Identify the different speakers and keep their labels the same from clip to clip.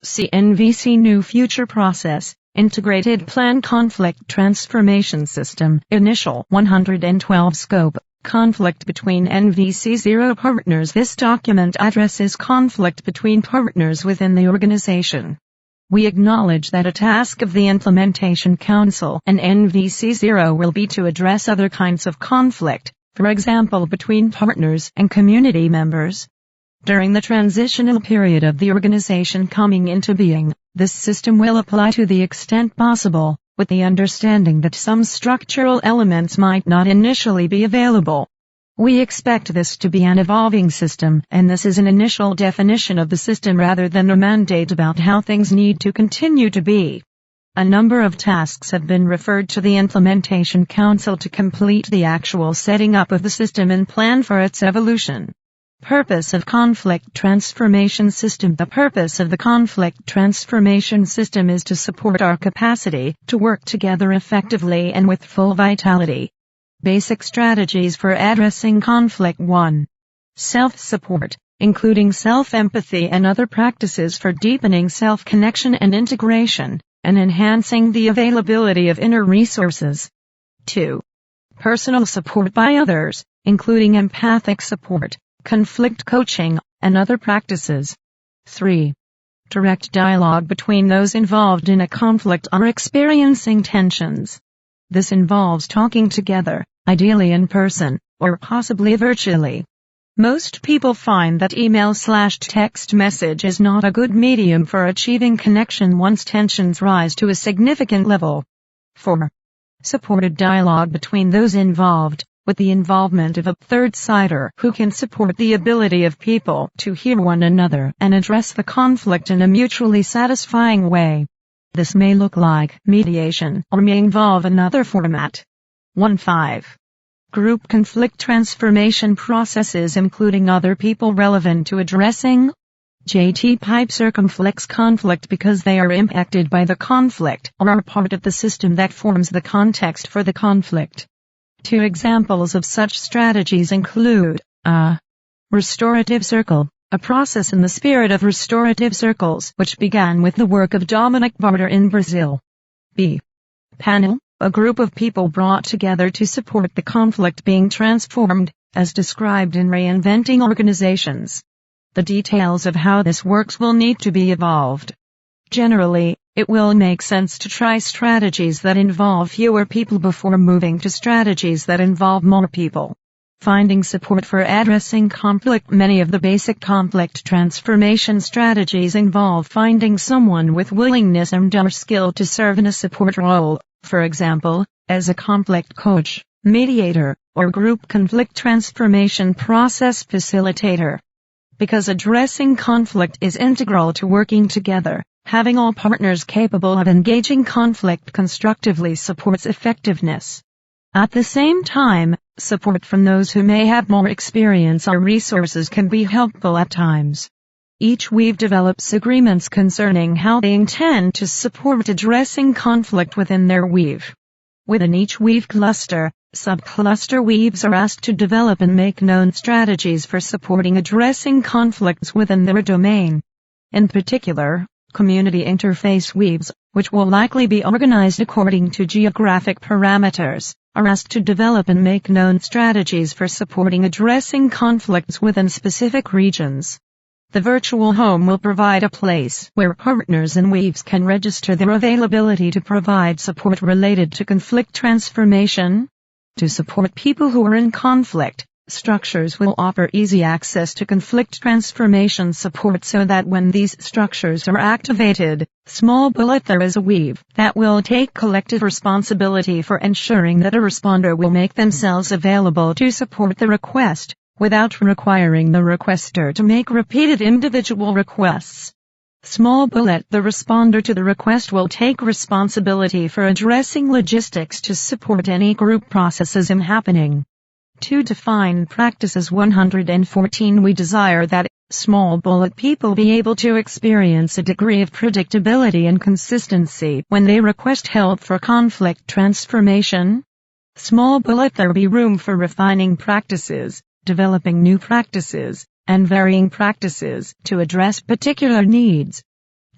Speaker 1: CNVC New Future Process, Integrated Plan Conflict Transformation System, Initial 112 Scope, Conflict between NVC0 partners. This document addresses conflict between partners within the organization. We acknowledge that a task of the Implementation Council and NVC0 will be to address other kinds of conflict, for example between partners and community members. During the transitional period of the organization coming into being, this system will apply to the extent possible, with the understanding that some structural elements might not initially be available. We expect this to be an evolving system, and this is an initial definition of the system rather than a mandate about how things need to continue to be. A number of tasks have been referred to the Implementation Council to complete the actual setting up of the system and plan for its evolution. Purpose of Conflict Transformation System. The purpose of the Conflict Transformation System is to support our capacity to work together effectively and with full vitality. Basic strategies for addressing conflict. 1. Self-support, including self-empathy and other practices for deepening self-connection and integration, and enhancing the availability of inner resources. 2. Personal support by others, including empathic support, conflict coaching, and other practices. 3. Direct dialogue between those involved in a conflict or experiencing tensions. This involves talking together, ideally in person, or possibly virtually. Most people find that email/text message is not a good medium for achieving connection once tensions rise to a significant level. 4. Supported dialogue between those involved, with the involvement of a third-sider who can support the ability of people to hear one another and address the conflict in a mutually satisfying way. This may look like mediation or may involve another format. 1.5. Group conflict transformation processes including other people relevant to addressing JT pipe circumflex conflict because they are impacted by the conflict or are part of the system that forms the context for the conflict. 2 examples of such strategies include a restorative circle, a process in the spirit of restorative circles which began with the work of Dominic Barter in Brazil. B. Panel, a group of people brought together to support the conflict being transformed, as described in Reinventing Organizations. The details of how this works will need to be evolved. Generally, it will make sense to try strategies that involve fewer people before moving to strategies that involve more people. Finding support for addressing conflict. Many of the basic conflict transformation strategies involve finding someone with willingness and/or skill to serve in a support role, for example, as a conflict coach, mediator, or group conflict transformation process facilitator. Because addressing conflict is integral to working together, having all partners capable of engaging conflict constructively supports effectiveness. At the same time, support from those who may have more experience or resources can be helpful at times. Each weave develops agreements concerning how they intend to support addressing conflict within their weave. Within each weave cluster, sub-cluster weaves are asked to develop and make known strategies for supporting addressing conflicts within their domain. In particular, community interface weaves, which will likely be organized according to geographic parameters, are asked to develop and make known strategies for supporting addressing conflicts within specific regions. The virtual home will provide a place where partners and weaves can register their availability to provide support related to conflict transformation. To support people who are in conflict, structures will offer easy access to conflict transformation support so that when these structures are activated, there is a weave that will take collective responsibility for ensuring that a responder will make themselves available to support the request, without requiring the requester to make repeated individual requests. The responder to the request will take responsibility for addressing logistics to support any group processes happening. To define practices. 114 We desire that people be able to experience a degree of predictability and consistency when they request help for conflict transformation. There be room for refining practices, developing new practices, and varying practices to address particular needs.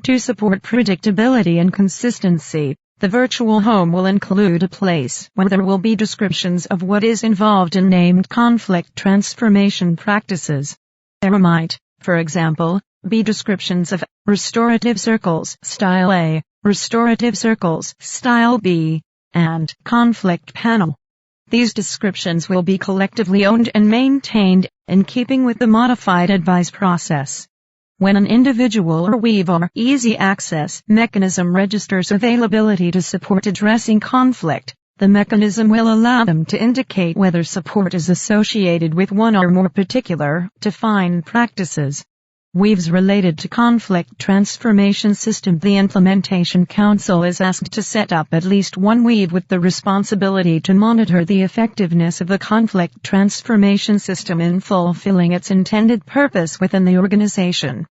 Speaker 1: To support predictability and consistency, the virtual home will include a place where there will be descriptions of what is involved in named conflict transformation practices. There might, for example, be descriptions of restorative circles style A, restorative circles style B, and conflict panel. These descriptions will be collectively owned and maintained, in keeping with the modified advice process. When an individual or weave or easy access mechanism registers availability to support addressing conflict, the mechanism will allow them to indicate whether support is associated with one or more particular, defined practices. Weaves related to conflict transformation system. The Implementation Council is asked to set up at least one weave with the responsibility to monitor the effectiveness of the conflict transformation system in fulfilling its intended purpose within the organization.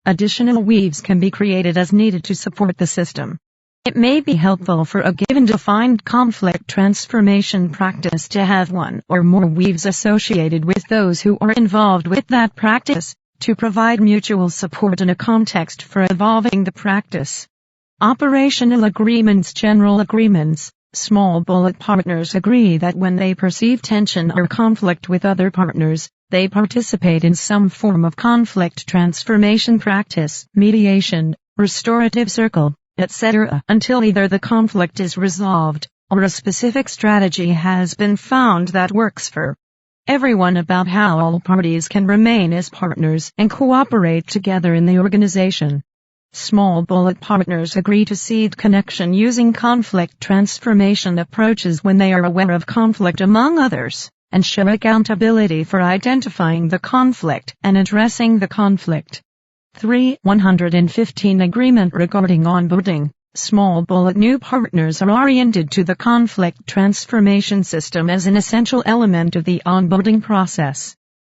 Speaker 1: Additional weaves can be created as needed to support the system. It may be helpful for a given defined conflict transformation practice to have one or more weaves associated with those who are involved with that practice, to provide mutual support in a context for evolving the practice. Operational agreements. General agreements. Small bullet partners agree that when they perceive tension or conflict with other partners, they participate in some form of conflict transformation practice, mediation, restorative circle, etc., until either the conflict is resolved, or a specific strategy has been found that works for everyone. About how all parties can remain as partners and cooperate together in the organization. Small bullet partners agree to seed connection using conflict transformation approaches when they are aware of conflict among others, and share accountability for identifying the conflict and addressing the conflict. 115 Agreement regarding onboarding. Small bullet new partners are oriented to the conflict transformation system as an essential element of the onboarding process.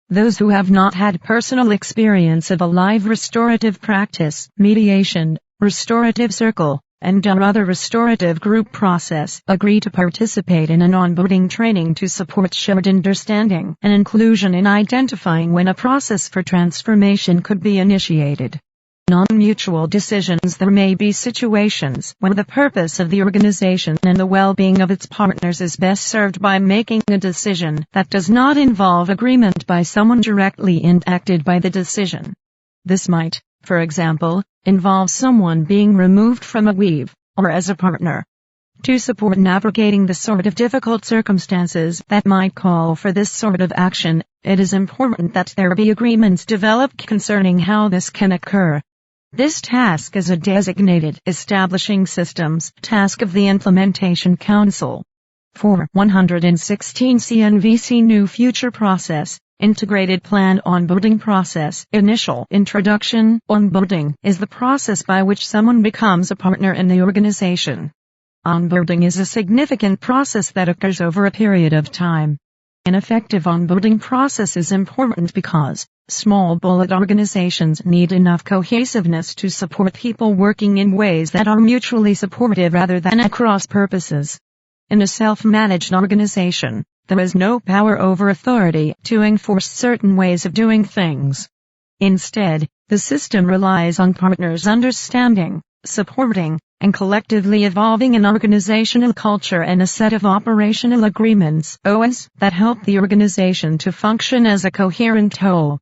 Speaker 1: Those who have not had personal experience of a live restorative practice, mediation, restorative circle, and or other restorative group process agree to participate in an onboarding training to support shared understanding and inclusion in identifying when a process for transformation could be initiated. Non-mutual decisions. There may be situations where the purpose of the organization and the well-being of its partners is best served by making a decision that does not involve agreement by someone directly impacted by the decision. This might, for example, involve someone being removed from a weave, or as a partner. To support navigating the sort of difficult circumstances that might call for this sort of action, it is important that there be agreements developed concerning how this can occur. This task is a designated Establishing Systems task of the Implementation Council. 116 CNVC New Future Process, Integrated Plan Onboarding Process. Initial introduction. Onboarding is the process by which someone becomes a partner in the organization. Onboarding is a significant process that occurs over a period of time. An effective onboarding process is important because small bullet organizations need enough cohesiveness to support people working in ways that are mutually supportive rather than at cross purposes. In a self-managed organization, there is no power over authority to enforce certain ways of doing things. Instead, the system relies on partners understanding, supporting, and collectively evolving an organizational culture and a set of operational agreements (OAs) that help the organization to function as a coherent whole.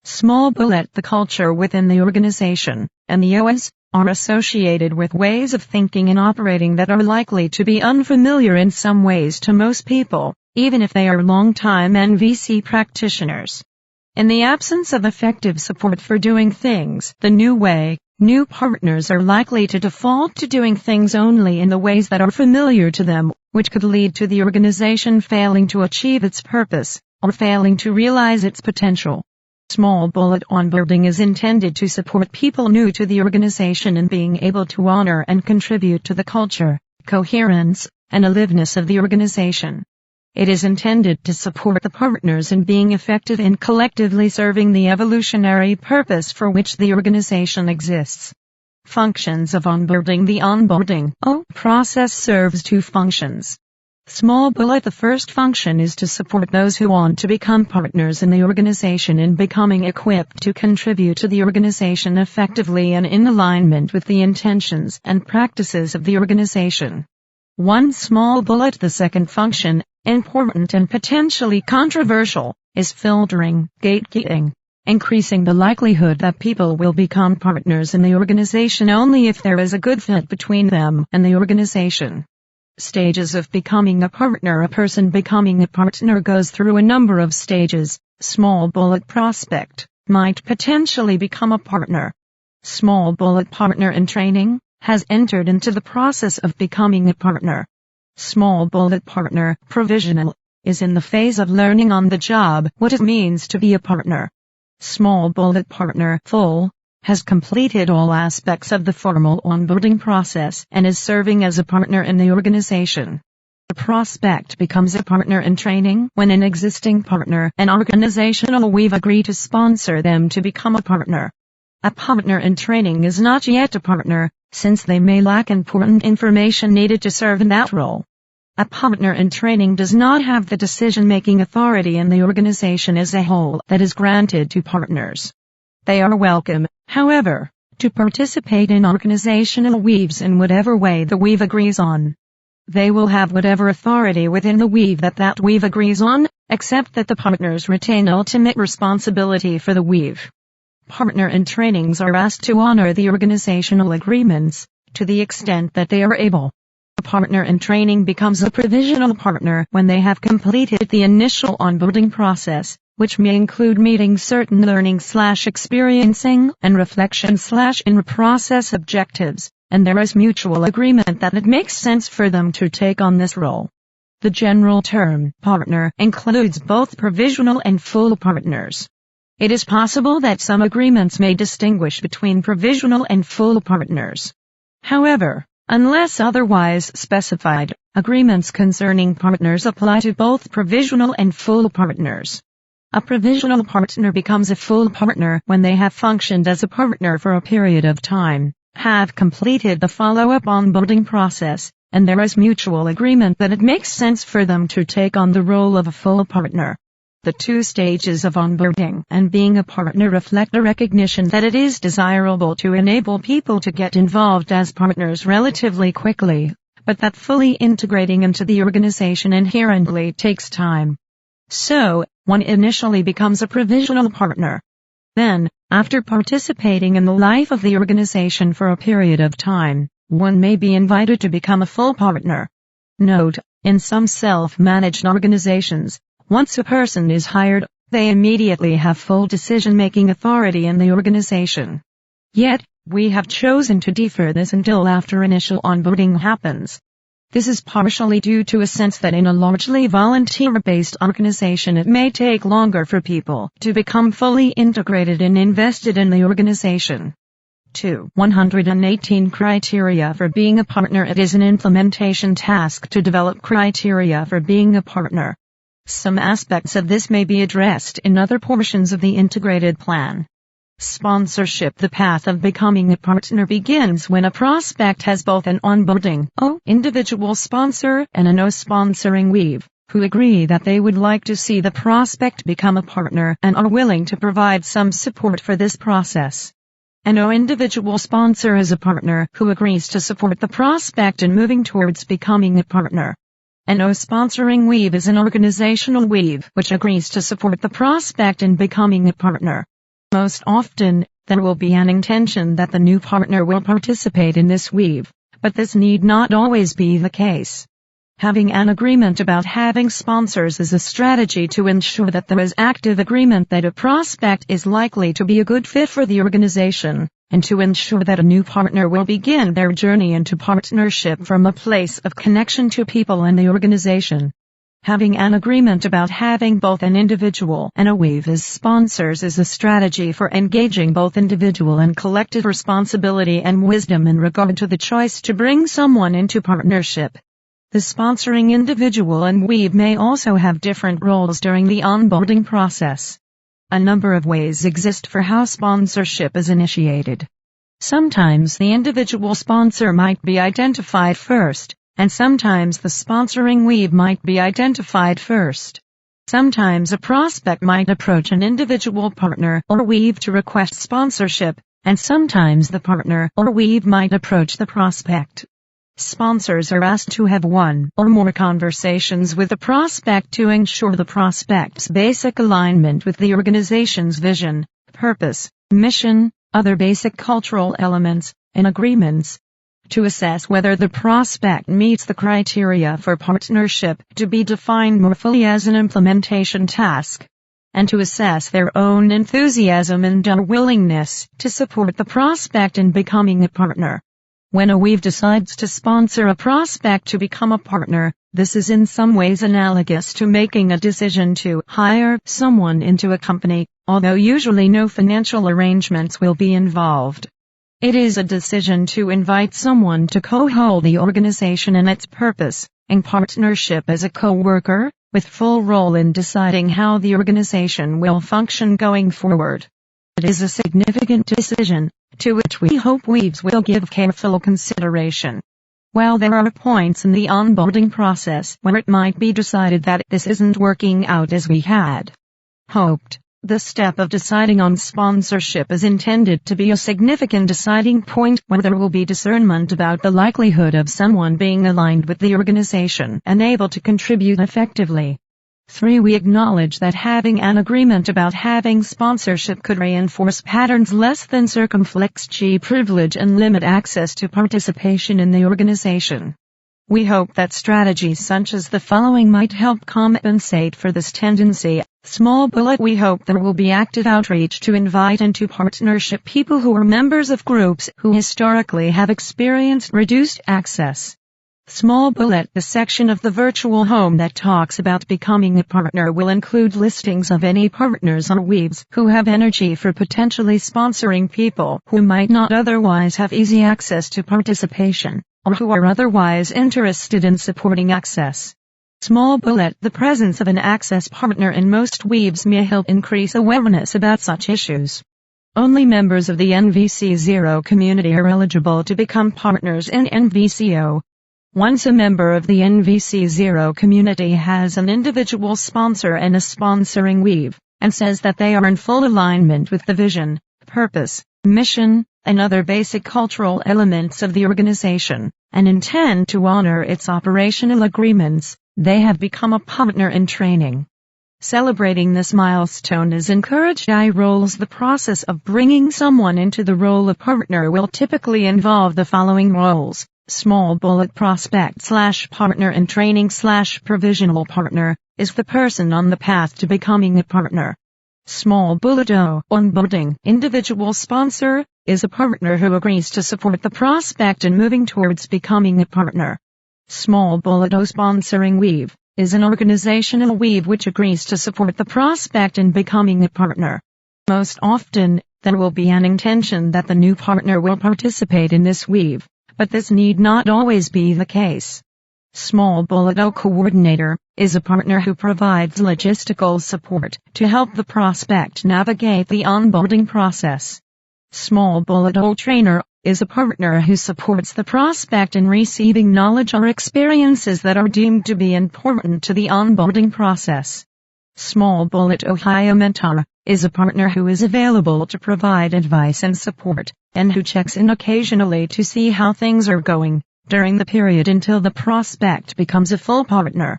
Speaker 1: Small bullet. The culture within the organization, and the OAs, are associated with ways of thinking and operating that are likely to be unfamiliar in some ways to most people, even if they are long-time NVC practitioners. In the absence of effective support for doing things the new way, new partners are likely to default to doing things only in the ways that are familiar to them, which could lead to the organization failing to achieve its purpose, or failing to realize its potential. Small bullet onboarding is intended to support people new to the organization in being able to honor and contribute to the culture, coherence, and aliveness of the organization. It is intended to support the partners in being effective in collectively serving the evolutionary purpose for which the organization exists. Functions of onboarding. The onboarding process serves two functions. Small bullet. The first function is to support those who want to become partners in the organization in becoming equipped to contribute to the organization effectively and in alignment with the intentions and practices of the organization. 1 small bullet. The second function, important and potentially controversial, is filtering, gatekeeping, increasing the likelihood that people will become partners in the organization only if there is a good fit between them and the organization. Stages of becoming a partner. A person becoming a partner goes through a number of stages. Small bullet. Prospect might potentially become a partner. Small bullet. Partner in training has entered into the process of becoming a partner. Small bullet. Partner provisional is in the phase of learning on the job what it means to be a partner. Small bullet. Partner full has completed all aspects of the formal onboarding process and is serving as a partner in the organization. A prospect becomes a partner in training when an existing partner and organizational we've agreed to sponsor them to become a partner. A partner in training is not yet a partner, since they may lack important information needed to serve in that role. A partner in training does not have the decision-making authority in the organization as a whole that is granted to partners. They are welcome, however, to participate in organizational weaves in whatever way the weave agrees on. They will have whatever authority within the weave that weave agrees on, except that the partners retain ultimate responsibility for the weave. Partner in trainings are asked to honor the organizational agreements, to the extent that they are able. A partner in training becomes a provisional partner when they have completed the initial onboarding process, which may include meeting certain learning/experiencing and reflection/in-process objectives, and there is mutual agreement that it makes sense for them to take on this role. The general term partner includes both provisional and full partners. It is possible that some agreements may distinguish between provisional and full partners. However, unless otherwise specified, agreements concerning partners apply to both provisional and full partners. A provisional partner becomes a full partner when they have functioned as a partner for a period of time, have completed the follow-up onboarding process, and there is mutual agreement that it makes sense for them to take on the role of a full partner. The 2 stages of onboarding and being a partner reflect a recognition that it is desirable to enable people to get involved as partners relatively quickly, but that fully integrating into the organization inherently takes time. So, one initially becomes a provisional partner. Then, after participating in the life of the organization for a period of time, one may be invited to become a full partner. Note, in some self-managed organizations, once a person is hired, they immediately have full decision-making authority in the organization. Yet, we have chosen to defer this until after initial onboarding happens. This is partially due to a sense that in a largely volunteer-based organization it may take longer for people to become fully integrated and invested in the organization. 2. 118 Criteria for being a partner. It is an implementation task to develop criteria for being a partner. Some aspects of this may be addressed in other portions of the integrated plan. Sponsorship. The path of becoming a partner begins when a prospect has both an onboarding individual sponsor and an sponsoring weave, who agree that they would like to see the prospect become a partner and are willing to provide some support for this process. An individual sponsor is a partner who agrees to support the prospect in moving towards becoming a partner. An sponsoring weave is an organizational weave which agrees to support the prospect in becoming a partner. Most often, there will be an intention that the new partner will participate in this weave, but this need not always be the case. Having an agreement about having sponsors is a strategy to ensure that there is active agreement that a prospect is likely to be a good fit for the organization, and to ensure that a new partner will begin their journey into partnership from a place of connection to people in the organization. Having an agreement about having both an individual and a weave as sponsors is a strategy for engaging both individual and collective responsibility and wisdom in regard to the choice to bring someone into partnership. The sponsoring individual and weave may also have different roles during the onboarding process. A number of ways exist for how sponsorship is initiated. Sometimes the individual sponsor might be identified first, and sometimes the sponsoring weave might be identified first. Sometimes a prospect might approach an individual partner or weave to request sponsorship, and sometimes the partner or weave might approach the prospect. Sponsors are asked to have one or more conversations with the prospect to ensure the prospect's basic alignment with the organization's vision, purpose, mission, other basic cultural elements, and agreements. To assess whether the prospect meets the criteria for partnership to be defined more fully as an implementation task, and to assess their own enthusiasm and willingness to support the prospect in becoming a partner. When a weave decides to sponsor a prospect to become a partner, this is in some ways analogous to making a decision to hire someone into a company, although usually no financial arrangements will be involved. It is a decision to invite someone to co-hold the organization and its purpose, in partnership as a co-worker, with full role in deciding how the organization will function going forward. It is a significant decision, to which we hope weaves will give careful consideration. While there are points in the onboarding process where it might be decided that this isn't working out as we had hoped, the step of deciding on sponsorship is intended to be a significant deciding point where there will be discernment about the likelihood of someone being aligned with the organization and able to contribute effectively. 3. We acknowledge that having an agreement about having sponsorship could reinforce patterns less than circumflex privilege and limit access to participation in the organization. We hope that strategies such as the following might help compensate for this tendency. Small bullet. We hope there will be active outreach to invite into partnership people who are members of groups who historically have experienced reduced access. Small bullet. The section of the virtual home that talks about becoming a partner will include listings of any partners or weaves who have energy for potentially sponsoring people who might not otherwise have easy access to participation, or who are otherwise interested in supporting access. Small bullet. The presence of an access partner in most weaves may help increase awareness about such issues. Only members of the NVC0 community are eligible to become partners in NVCO. Once a member of the NVC0 community has an individual sponsor and a sponsoring weave, and says that they are in full alignment with the vision, purpose, mission, and other basic cultural elements of the organization, and intend to honor its operational agreements, they have become a partner in training. Celebrating this milestone is encouraged. The process of bringing someone into the role of partner will typically involve the following roles. Small bullet. Prospect/partner in training/provisional partner is the person on the path to becoming a partner. Small bullet. Onboarding. Individual sponsor is a partner who agrees to support the prospect in moving towards becoming a partner. Small bullet. Sponsoring weave is an organizational weave which agrees to support the prospect in becoming a partner. Most often, there will be an intention that the new partner will participate in this weave, but this need not always be the case. Small bullet. Coordinator is a partner who provides logistical support to help the prospect navigate the onboarding process. Small bullet. Trainer is a partner who supports the prospect in receiving knowledge or experiences that are deemed to be important to the onboarding process. Small bullet. Hire mentor is a partner who is available to provide advice and support, and who checks in occasionally to see how things are going during the period until the prospect becomes a full partner.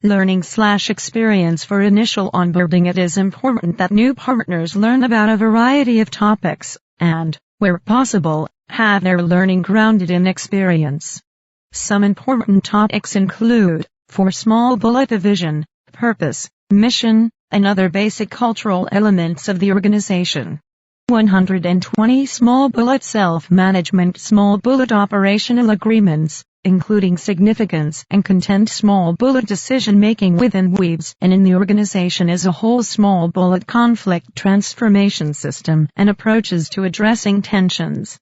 Speaker 1: Learning/experience. For initial onboarding, it is important that new partners learn about a variety of topics, and, where possible, have their learning grounded in experience. Some important topics include, for small bullet, the vision, purpose, mission, and other basic cultural elements of the organization. 120 small bullet. Self-management. Small bullet. Operational agreements, including significance and content. Small bullet. Decision-making within weaves and in the organization as a whole. Small bullet. Conflict transformation system and approaches to addressing tensions.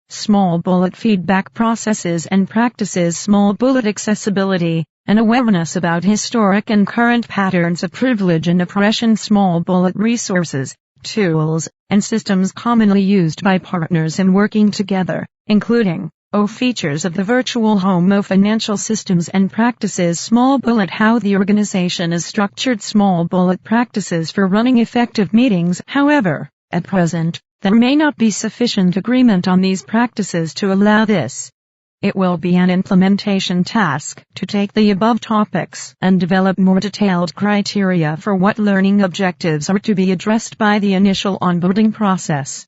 Speaker 1: Small bullet. Feedback processes and practices. Small bullet. Accessibility and awareness about historic and current patterns of privilege and oppression. Small bullet. Resources, tools, and systems commonly used by partners in working together, including Features of the virtual home. Financial systems and practices. Small bullet. How the organization is structured. Small bullet. Practices for running effective meetings. However, at present, there may not be sufficient agreement on these practices to allow this. It will be an implementation task to take the above topics and develop more detailed criteria for what learning objectives are to be addressed by the initial onboarding process.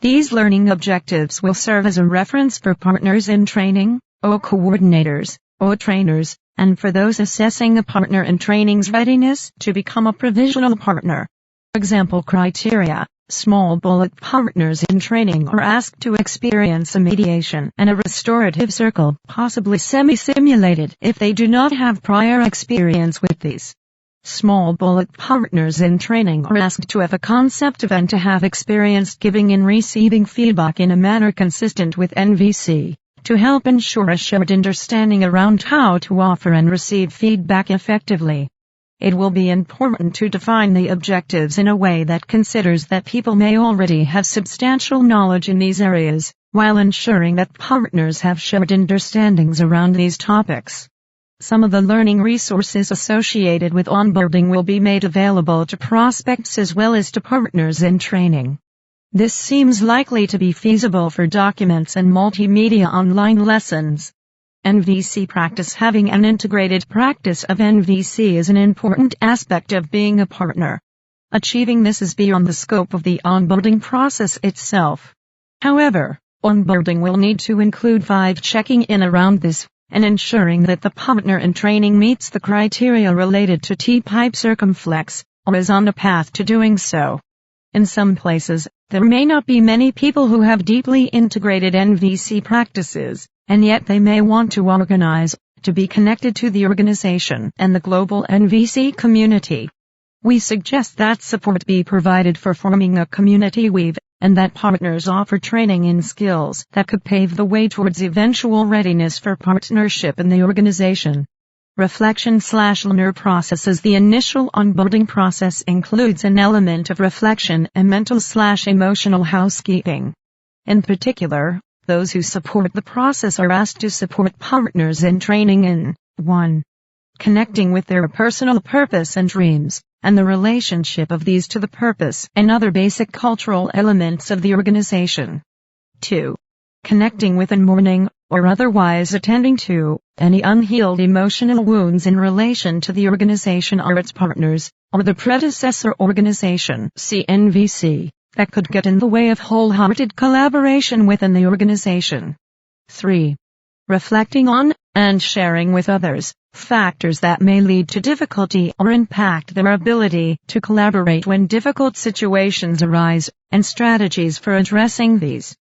Speaker 1: These learning objectives will serve as a reference for partners in training, coordinators, trainers, and for those assessing a partner in training's readiness to become a provisional partner. Example criteria. Small bullet. Partners in training are asked to experience a mediation and a restorative circle, possibly semi-simulated if they do not have prior experience with these. Small bullet. Partners in training are asked to have a concept event to have experienced giving and receiving feedback in a manner consistent with NVC, to help ensure a shared understanding around how to offer and receive feedback effectively. It will be important to define the objectives in a way that considers that people may already have substantial knowledge in these areas, while ensuring that partners have shared understandings around these topics. Some of the learning resources associated with onboarding will be made available to prospects as well as to partners in training. This seems likely to be feasible for documents and multimedia online lessons. NVC practice. Having an integrated practice of NVC is an important aspect of being a partner. Achieving this is beyond the scope of the onboarding process itself. However, onboarding will need to include 5 checking in around this, and ensuring that the partner in training meets the criteria related to T-pipe circumflex, or is on the path to doing so. In some places, there may not be many people who have deeply integrated NVC practices, and yet they may want to organize, to be connected to the organization and the global NVC community. We suggest that support be provided for forming a community weave, and that partners offer training in skills that could pave the way towards eventual readiness for partnership in the organization. Reflection/learner processes. The initial onboarding process includes an element of reflection and mental/emotional housekeeping. In particular, those who support the process are asked to support partners in training in 1. Connecting with their personal purpose and dreams, and the relationship of these to the purpose and other basic cultural elements of the organization. 2. Connecting with and mourning, or otherwise attending to, any unhealed emotional wounds in relation to the organization or its partners, or the predecessor organization (NVC), that could get in the way of wholehearted collaboration within the organization. 3. Reflecting on, and sharing with others, factors that may lead to difficulty or impact their ability to collaborate when difficult situations arise, and strategies for addressing these.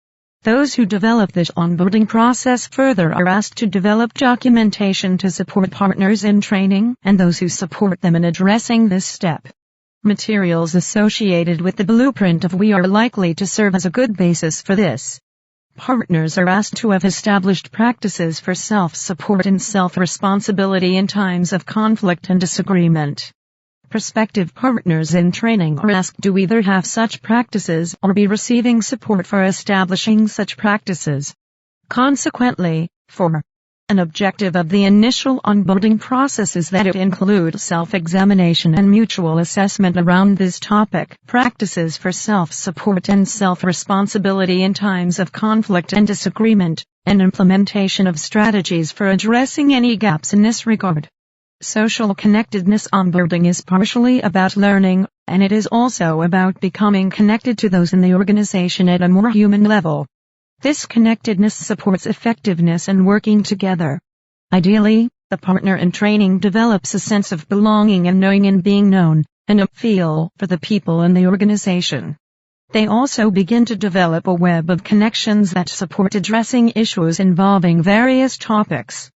Speaker 1: Those who develop this onboarding process further are asked to develop documentation to support partners in training and those who support them in addressing this step. Materials associated with the blueprint of WE are likely to serve as a good basis for this. Partners are asked to have established practices for self-support and self-responsibility in times of conflict and disagreement. Prospective partners in training are asked to either have such practices or be receiving support for establishing such practices. Consequently, an objective of the initial onboarding process is that it include self-examination and mutual assessment around this topic, practices for self-support and self-responsibility in times of conflict and disagreement, and implementation of strategies for addressing any gaps in this regard. Social connectedness. Onboarding is partially about learning, and it is also about becoming connected to those in the organization at a more human level. This connectedness supports effectiveness and working together. Ideally, the partner in training develops a sense of belonging and knowing and being known, and a feel for the people in the organization. They also begin to develop a web of connections that support addressing issues involving various topics.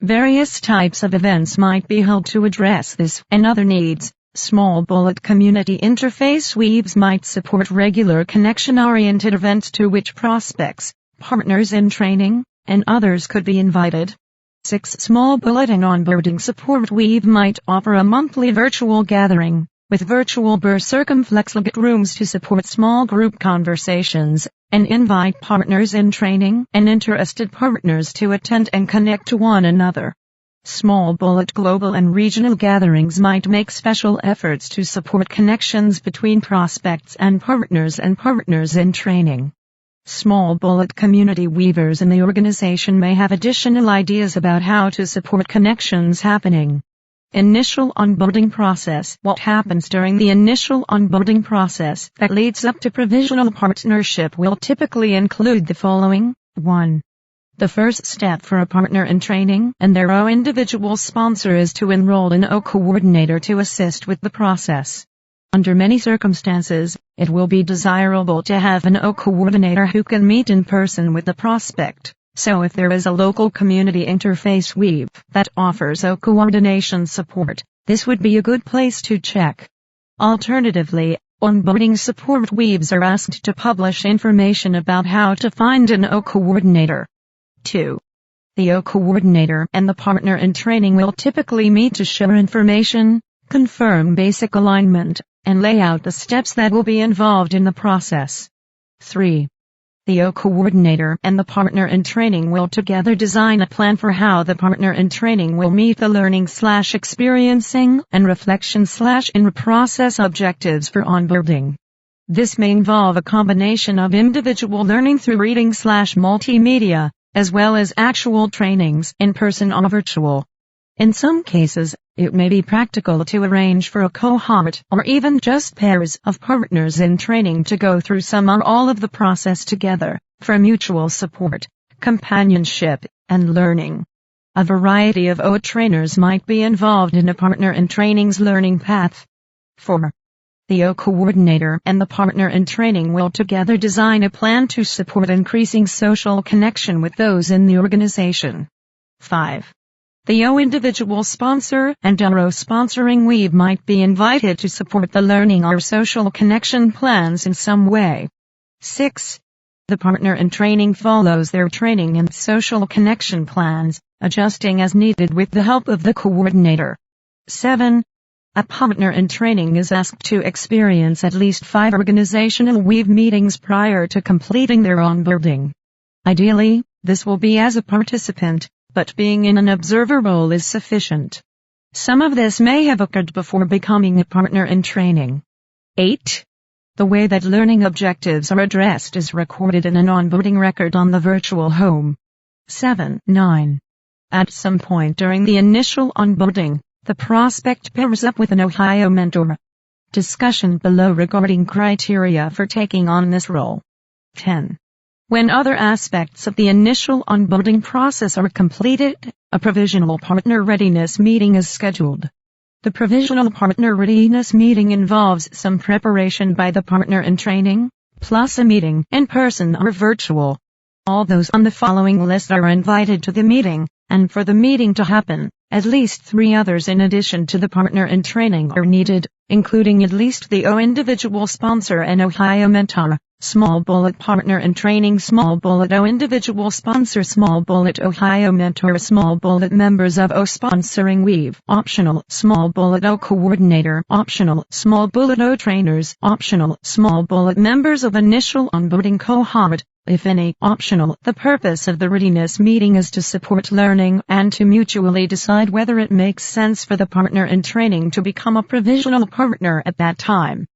Speaker 1: Various types of events might be held to address this and other needs. Small bullet community interface weaves might support regular connection-oriented events to which prospects, partners in training, and others could be invited. 6. Small bullet and onboarding support weave might offer a monthly virtual gathering, with virtual circumflexible rooms to support small group conversations, and invite partners in training and interested partners to attend and connect to one another. Small global and regional gatherings might make special efforts to support connections between prospects and partners in training. Small community weavers in the organization may have additional ideas about how to support connections happening. Initial onboarding process. What happens during the initial onboarding process that leads up to provisional partnership will typically include the following. 1. The first step for a partner in training and their own individual sponsor is to enroll an O coordinator to assist with the process. Under many circumstances, it will be desirable to have an O coordinator who can meet in person with the prospect. So if there is a local community interface weave that offers O coordination support, this would be a good place to check. Alternatively, onboarding support weaves are asked to publish information about how to find an O coordinator. 2. The O coordinator and the partner in training will typically meet to share information, confirm basic alignment, and lay out the steps that will be involved in the process. 3. The O coordinator and the partner in training will together design a plan for how the partner in training will meet the learning/experiencing and reflection/in-process objectives for onboarding. This may involve a combination of individual learning through reading/multimedia, as well as actual trainings in person or virtual. In some cases, it may be practical to arrange for a cohort or even just pairs of partners in training to go through some or all of the process together, for mutual support, companionship, and learning. A variety of O trainers might be involved in a partner in training's learning path. 4. The O coordinator and the partner in training will together design a plan to support increasing social connection with those in the organization. 5. The O individual sponsor and O sponsoring weave might be invited to support the learning or social connection plans in some way. 6. The partner in training follows their training and social connection plans, adjusting as needed with the help of the coordinator. 7. A partner in training is asked to experience at least 5 organizational weave meetings prior to completing their onboarding. Ideally, this will be as a participant, but being in an observer role is sufficient. Some of this may have occurred before becoming a partner in training. 8. The way that learning objectives are addressed is recorded in an onboarding record on the virtual home. 7. 9. At some point during the initial onboarding, the prospect pairs up with an Ohio mentor. Discussion below regarding criteria for taking on this role. 10. When other aspects of the initial onboarding process are completed, a provisional partner readiness meeting is scheduled. The provisional partner readiness meeting involves some preparation by the partner in training, plus a meeting in person or virtual. All those on the following list are invited to the meeting, and for the meeting to happen, at least 3 others in addition to the partner in training are needed, including at least the O individual sponsor and Ohio mentor. Small partner in training, small O individual sponsor, small Ohio mentor, small members of O sponsoring weave, optional, small O coordinator, optional, small O trainers, optional, small members of initial onboarding cohort, if any, optional. The purpose of the readiness meeting is to support learning and to mutually decide whether it makes sense for the partner in training to become a provisional partner at that time.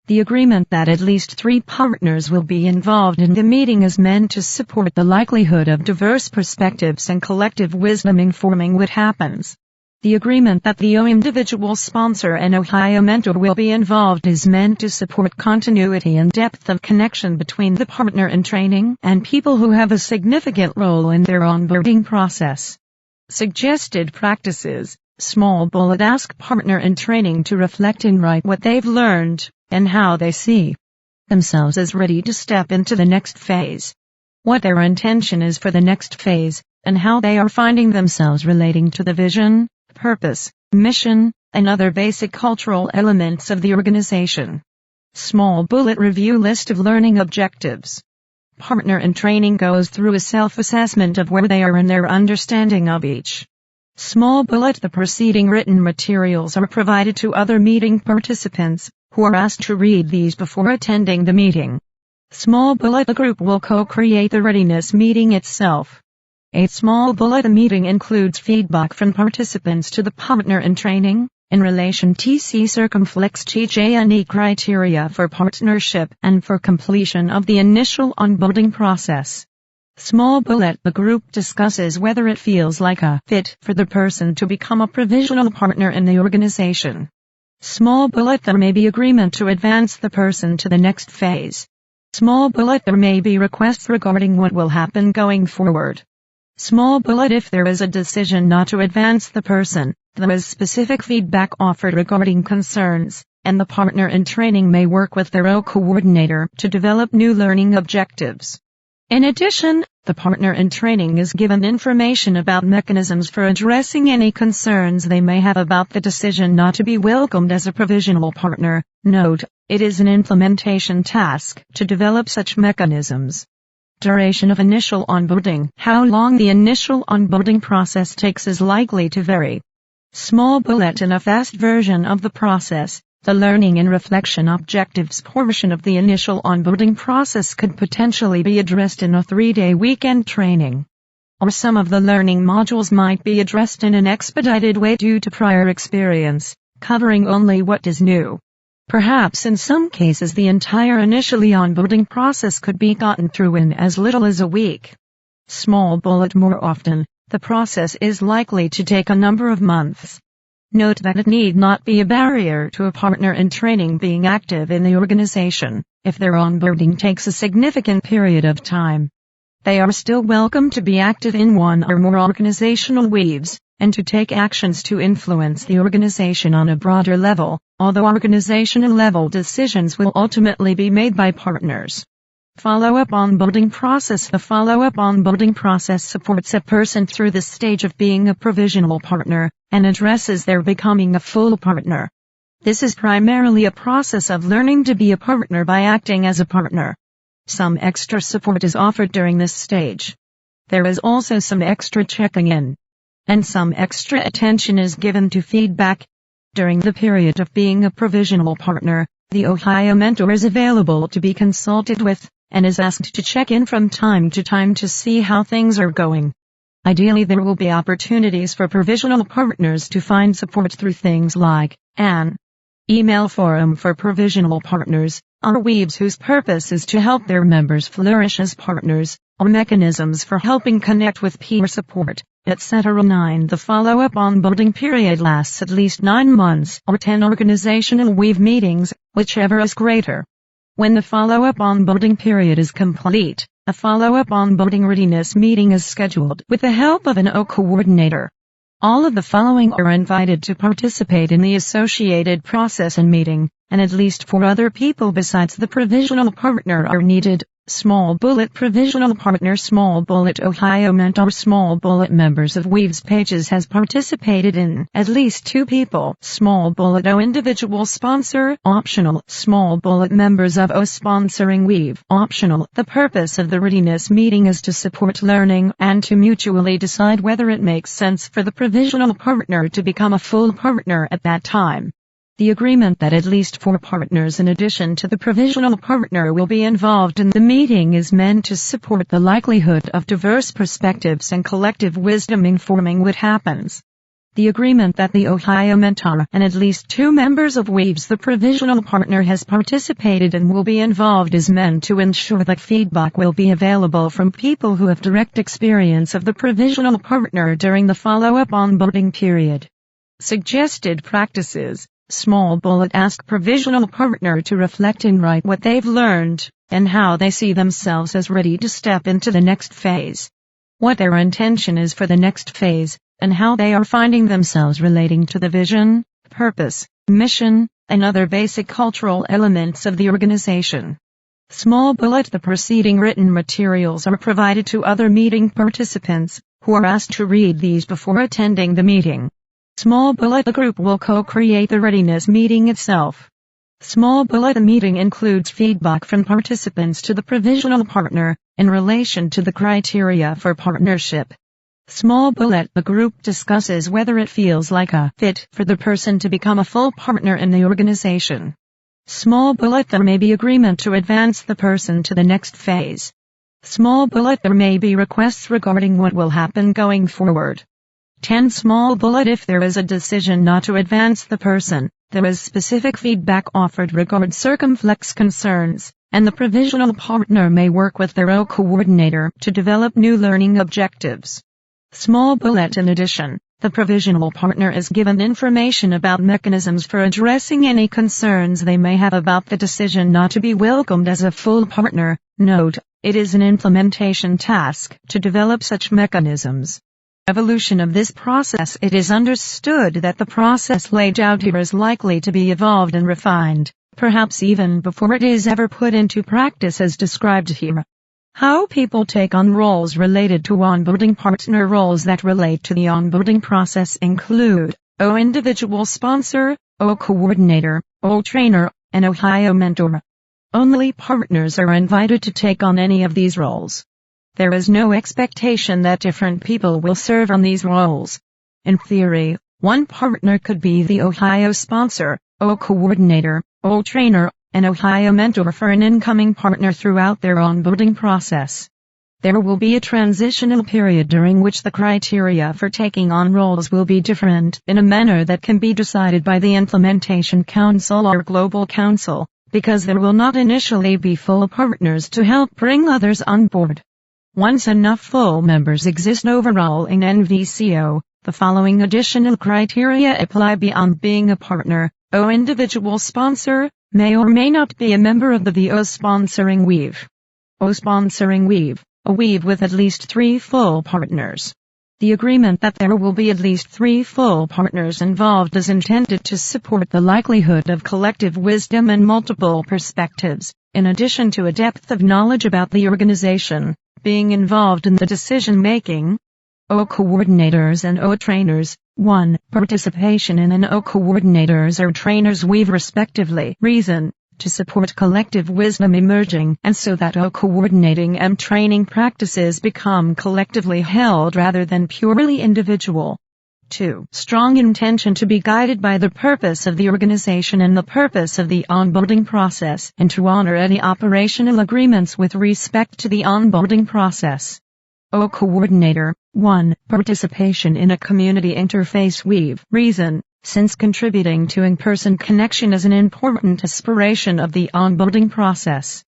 Speaker 1: The agreement that at least 3 partners will be involved in the meeting is meant to support the likelihood of diverse perspectives and collective wisdom informing what happens. The agreement that the O individual sponsor and Ohio mentor will be involved is meant to support continuity and depth of connection between the partner in training and people who have a significant role in their onboarding process. Suggested practices. Small ask partner in training to reflect and write what they've learned and how they see themselves as ready to step into the next phase. What their intention is for the next phase, and how they are finding themselves relating to the vision, purpose, mission, and other basic cultural elements of the organization. Small bullet review list of learning objectives. Partner in training goes through a self-assessment of where they are in their understanding of each. Small bullet: the preceding written materials are provided to other meeting participants, who are asked to read these before attending the meeting. Small bullet: the group will co-create the readiness meeting itself. 8. Small bullet: the meeting includes feedback from participants to the partner in training, in relation to circumflex criteria for partnership and for completion of the initial onboarding process. Small bullet: the group discusses whether it feels like a fit for the person to become a provisional partner in the organization. Small bullet: there may be agreement to advance the person to the next phase. Small bullet: there may be requests regarding what will happen going forward. Small bullet: if there is a decision not to advance the person, there is specific feedback offered regarding concerns, and the partner in training may work with their coordinator to develop new learning objectives. In addition, the partner in training is given information about mechanisms for addressing any concerns they may have about the decision not to be welcomed as a provisional partner. Note, it is an implementation task to develop such mechanisms. Duration of initial onboarding: how long the initial onboarding process takes is likely to vary. Small bullet: in a fast version of the process, the learning and reflection objectives portion of the initial onboarding process could potentially be addressed in a 3-day weekend training. Or some of the learning modules might be addressed in an expedited way due to prior experience, covering only what is new. Perhaps in some cases the entire initially onboarding process could be gotten through in as little as a week. Small bullet: more often, the process is likely to take a number of months. Note that it need not be a barrier to a partner in training being active in the organization, if their onboarding takes a significant period of time. They are still welcome to be active in one or more organizational weaves, and to take actions to influence the organization on a broader level, although organizational level decisions will ultimately be made by partners. Follow-up onboarding process: the follow-up onboarding process supports a person through the stage of being a provisional partner, and addresses their becoming a full partner. This is primarily a process of learning to be a partner by acting as a partner. Some extra support is offered during this stage. There is also some extra checking in, and some extra attention is given to feedback. During the period of being a provisional partner, the Ohio mentor is available to be consulted with, and is asked to check in from time to time to see how things are going. Ideally, there will be opportunities for provisional partners to find support through things like an email forum for provisional partners, or weaves whose purpose is to help their members flourish as partners, or mechanisms for helping connect with peer support, etc. 9. The follow-up onboarding period lasts at least 9 months or 10 organizational weave meetings, whichever is greater. When the follow-up onboarding period is complete, a follow-up onboarding readiness meeting is scheduled with the help of an coordinator. All of the following are invited to participate in the associated process and meeting, and at least 4 other people besides the provisional partner are needed. Small bullet: provisional partner. Small bullet: Ohio mentor. Small bullet: members of Weaves pages has participated in at least 2 people. Small bullet: O individual sponsor, optional. Small bullet: members of O sponsoring Weave, optional. The purpose of the readiness meeting is to support learning and to mutually decide whether it makes sense for the provisional partner to become a full partner at that time. The agreement that at least 4 partners in addition to the provisional partner will be involved in the meeting is meant to support the likelihood of diverse perspectives and collective wisdom informing what happens. The agreement that the Ohio mentor and at least 2 members of Weaves the provisional partner has participated and will be involved is meant to ensure that feedback will be available from people who have direct experience of the provisional partner during the follow-up onboarding period. Suggested practices. Small bullet: ask provisional partner to reflect and write what they've learned, and how they see themselves as ready to step into the next phase. What their intention is for the next phase, and how they are finding themselves relating to the vision, purpose, mission, and other basic cultural elements of the organization. Small bullet: the preceding written materials are provided to other meeting participants, who are asked to read these before attending the meeting. Small bullet: the group will co-create the readiness meeting itself. Small bullet: the meeting includes feedback from participants to the provisional partner, in relation to the criteria for partnership. Small bullet. The group discusses whether it feels like a fit for the person to become a full partner in the organization. Small bullet. There may be agreement to advance the person to the next phase. Small bullet. There may be requests regarding what will happen going forward. 10. Small bullet. If there is a decision not to advance the person, there is specific feedback offered regarding circumflex concerns, and the provisional partner may work with their own coordinator to develop new learning objectives. Small bullet. In addition, the provisional partner is given information about mechanisms for addressing any concerns they may have about the decision not to be welcomed as a full partner. Note, it is an implementation task to develop such mechanisms. Evolution of this process. It is understood that the process laid out here is likely to be evolved and refined, perhaps even before it is ever put into practice as described here. How people take on roles related to onboarding. Partner roles that relate to the onboarding process include O individual sponsor, O coordinator, O trainer, and Ohio mentor. Only partners are invited to take on any of these roles. There is no expectation that different people will serve on these roles. In theory, one partner could be the Ohio sponsor, O coordinator, O trainer, and Ohio mentor for an incoming partner throughout their onboarding process. There will be a transitional period during which the criteria for taking on roles will be different in a manner that can be decided by the Implementation Council or Global Council, because there will not initially be full partners to help bring others on board. Once enough full members exist overall in NVCO, the following additional criteria apply beyond being a partner. O individual sponsor may or may not be a member of the VO sponsoring weave. O sponsoring weave, a weave with at least 3 full partners. The agreement that there will be at least 3 full partners involved is intended to support the likelihood of collective wisdom and multiple perspectives, in addition to a depth of knowledge about the organization being involved in the decision-making. O coordinators and O trainers. 1. Participation in an O coordinators or trainers weave respectively. Reason: to support collective wisdom emerging and so that O coordinating and training practices become collectively held rather than purely individual. 2. Strong intention to be guided by the purpose of the organization and the purpose of the onboarding process, and to honor any operational agreements with respect to the onboarding process. O coordinator. 1. Participation in a community interface weave. Reason: since contributing to in-person connection is an important aspiration of the onboarding process.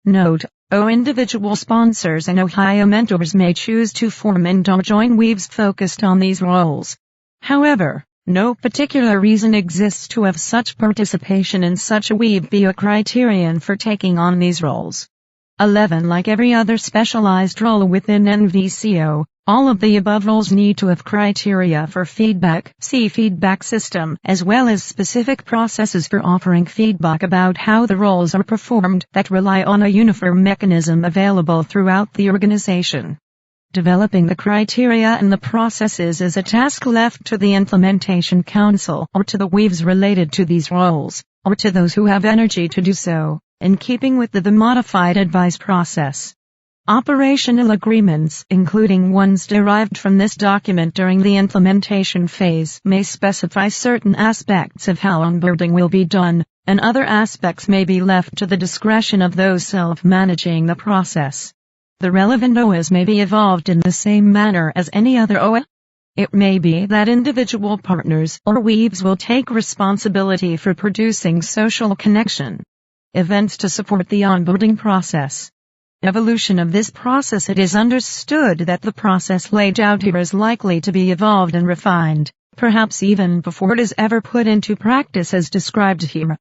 Speaker 1: Note, O individual sponsors and Ohio mentors may choose to form and or join weaves focused on these roles. However, no particular reason exists to have such participation in such a weave be a criterion for taking on these roles. 11. Like every other specialized role within NVCO, all of the above roles need to have criteria for feedback, see feedback system, as well as specific processes for offering feedback about how the roles are performed that rely on a uniform mechanism available throughout the organization. Developing the criteria and the processes is a task left to the Implementation Council or to the weaves related to these roles, or to those who have energy to do so, in keeping with the modified advice process. Operational agreements, including ones derived from this document during the implementation phase, may specify certain aspects of how onboarding will be done, and other aspects may be left to the discretion of those self-managing the process. The relevant OAs may be evolved in the same manner as any other OA. It may be that individual partners or weaves will take responsibility for producing social connection events to support the onboarding process. Evolution of this process. It is understood that the process laid out here is likely to be evolved and refined, perhaps even before it is ever put into practice as described here.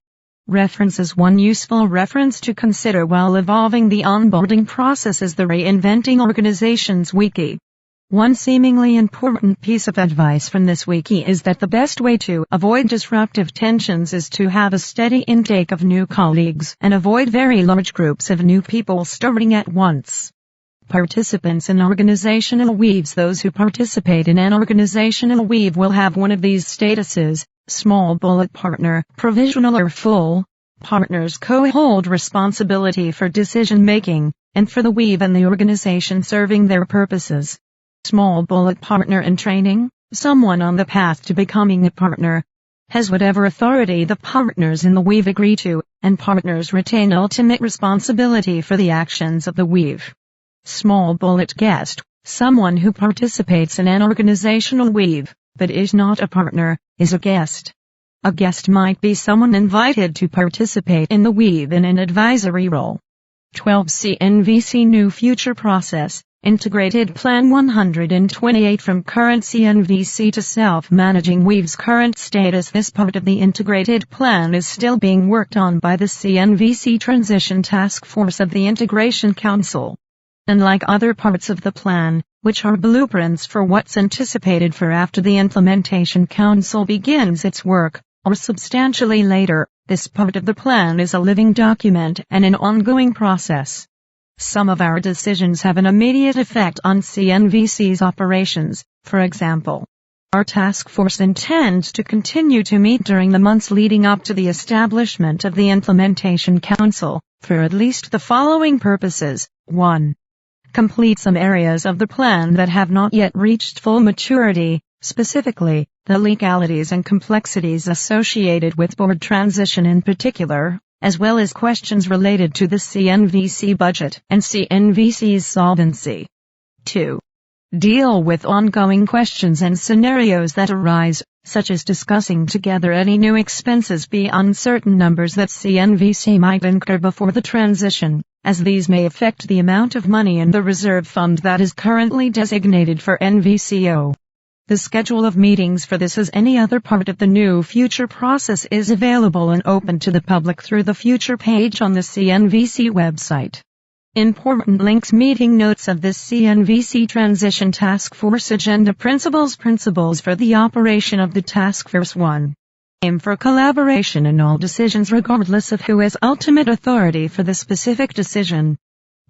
Speaker 1: References. One useful reference to consider while evolving the onboarding process is the Reinventing Organizations Wiki. One seemingly important piece of advice from this wiki is that the best way to avoid disruptive tensions is to have a steady intake of new colleagues and avoid very large groups of new people starting at once. Participants in organizational weaves. Those who participate in an organizational weave will have one of these statuses: small bullet partner, provisional or full. Partners co-hold responsibility for decision making, and for the weave and the organization serving their purposes. Small bullet partner in training, someone on the path to becoming a partner, has whatever authority the partners in the weave agree to, and partners retain ultimate responsibility for the actions of the weave. Small bullet guest, someone who participates in an organizational weave, but is not a partner, is a guest. A guest might be someone invited to participate in the weave in an advisory role. 12 CNVC New Future Process, Integrated Plan 128 from current CNVC to self-managing weave's current status. This part of the integrated plan is still being worked on by the CNVC Transition Task Force of the Integration Council. Unlike other parts of the plan, which are blueprints for what's anticipated for after the Implementation Council begins its work, or substantially later, this part of the plan is a living document and an ongoing process. Some of our decisions have an immediate effect on CNVC's operations. For example, our task force intends to continue to meet during the months leading up to the establishment of the Implementation Council, for at least the following purposes. 1. Complete some areas of the plan that have not yet reached full maturity, specifically, the legalities and complexities associated with board transition in particular, as well as questions related to the CNVC budget and CNVC's solvency. 2. Deal with ongoing questions and scenarios that arise, such as discussing together any new expenses beyond certain numbers that CNVC might incur before the transition, as these may affect the amount of money in the reserve fund that is currently designated for NVCO. The schedule of meetings for this as any other part of the New Future Process is available and open to the public through the Future page on the CNVC website. Important links: meeting notes of this CNVC Transition Task Force agenda. Principles for the operation of the Task Force. 1. Aim for collaboration in all decisions regardless of who has ultimate authority for the specific decision.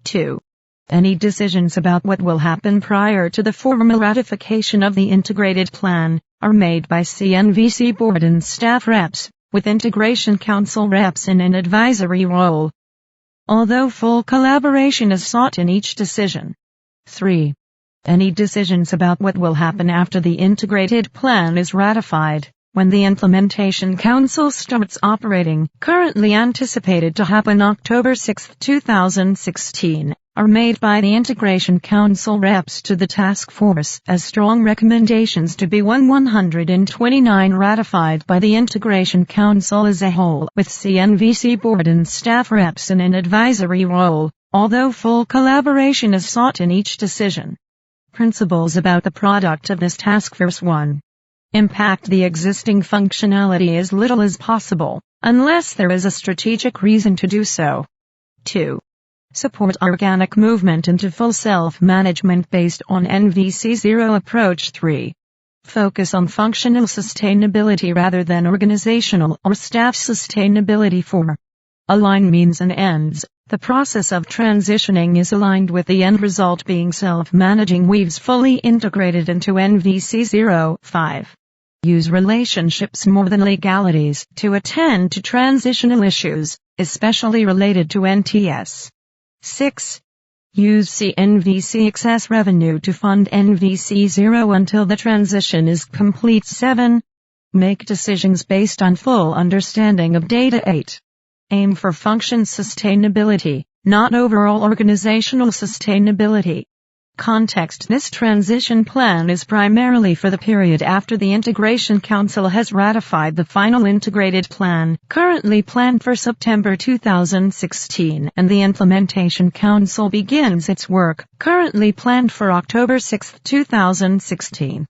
Speaker 1: 2. Any decisions about what will happen prior to the formal ratification of the integrated plan are made by CNVC board and staff reps, with Integration Council reps in an advisory role, although full collaboration is sought in each decision. 3. Any decisions about what will happen after the integrated plan is ratified, when the Implementation Council starts operating, currently anticipated to happen October 6, 2016, are made by the Integration Council reps to the task force as strong recommendations to be 129 ratified by the Integration Council as a whole, with CNVC board and staff reps in an advisory role, although full collaboration is sought in each decision. Principles about the product of this task force. 1. Impact the existing functionality as little as possible, unless there is a strategic reason to do so. 2. Support organic movement into full self-management based on NVC Zero approach. 3. Focus on functional sustainability rather than organizational or staff sustainability. 4. Align means and ends. The process of transitioning is aligned with the end result being self-managing weaves fully integrated into NVC Zero. 5. Use relationships more than legalities to attend to transitional issues, especially related to NTS. 6. Use CNVC excess revenue to fund NVC Zero until the transition is complete. 7. Make decisions based on full understanding of data. 8. Aim for function sustainability, not overall organizational sustainability. Context: this transition plan is primarily for the period after the Integration Council has ratified the final integrated plan, currently planned for September 2016, and the Implementation Council begins its work, currently planned for October 6, 2016.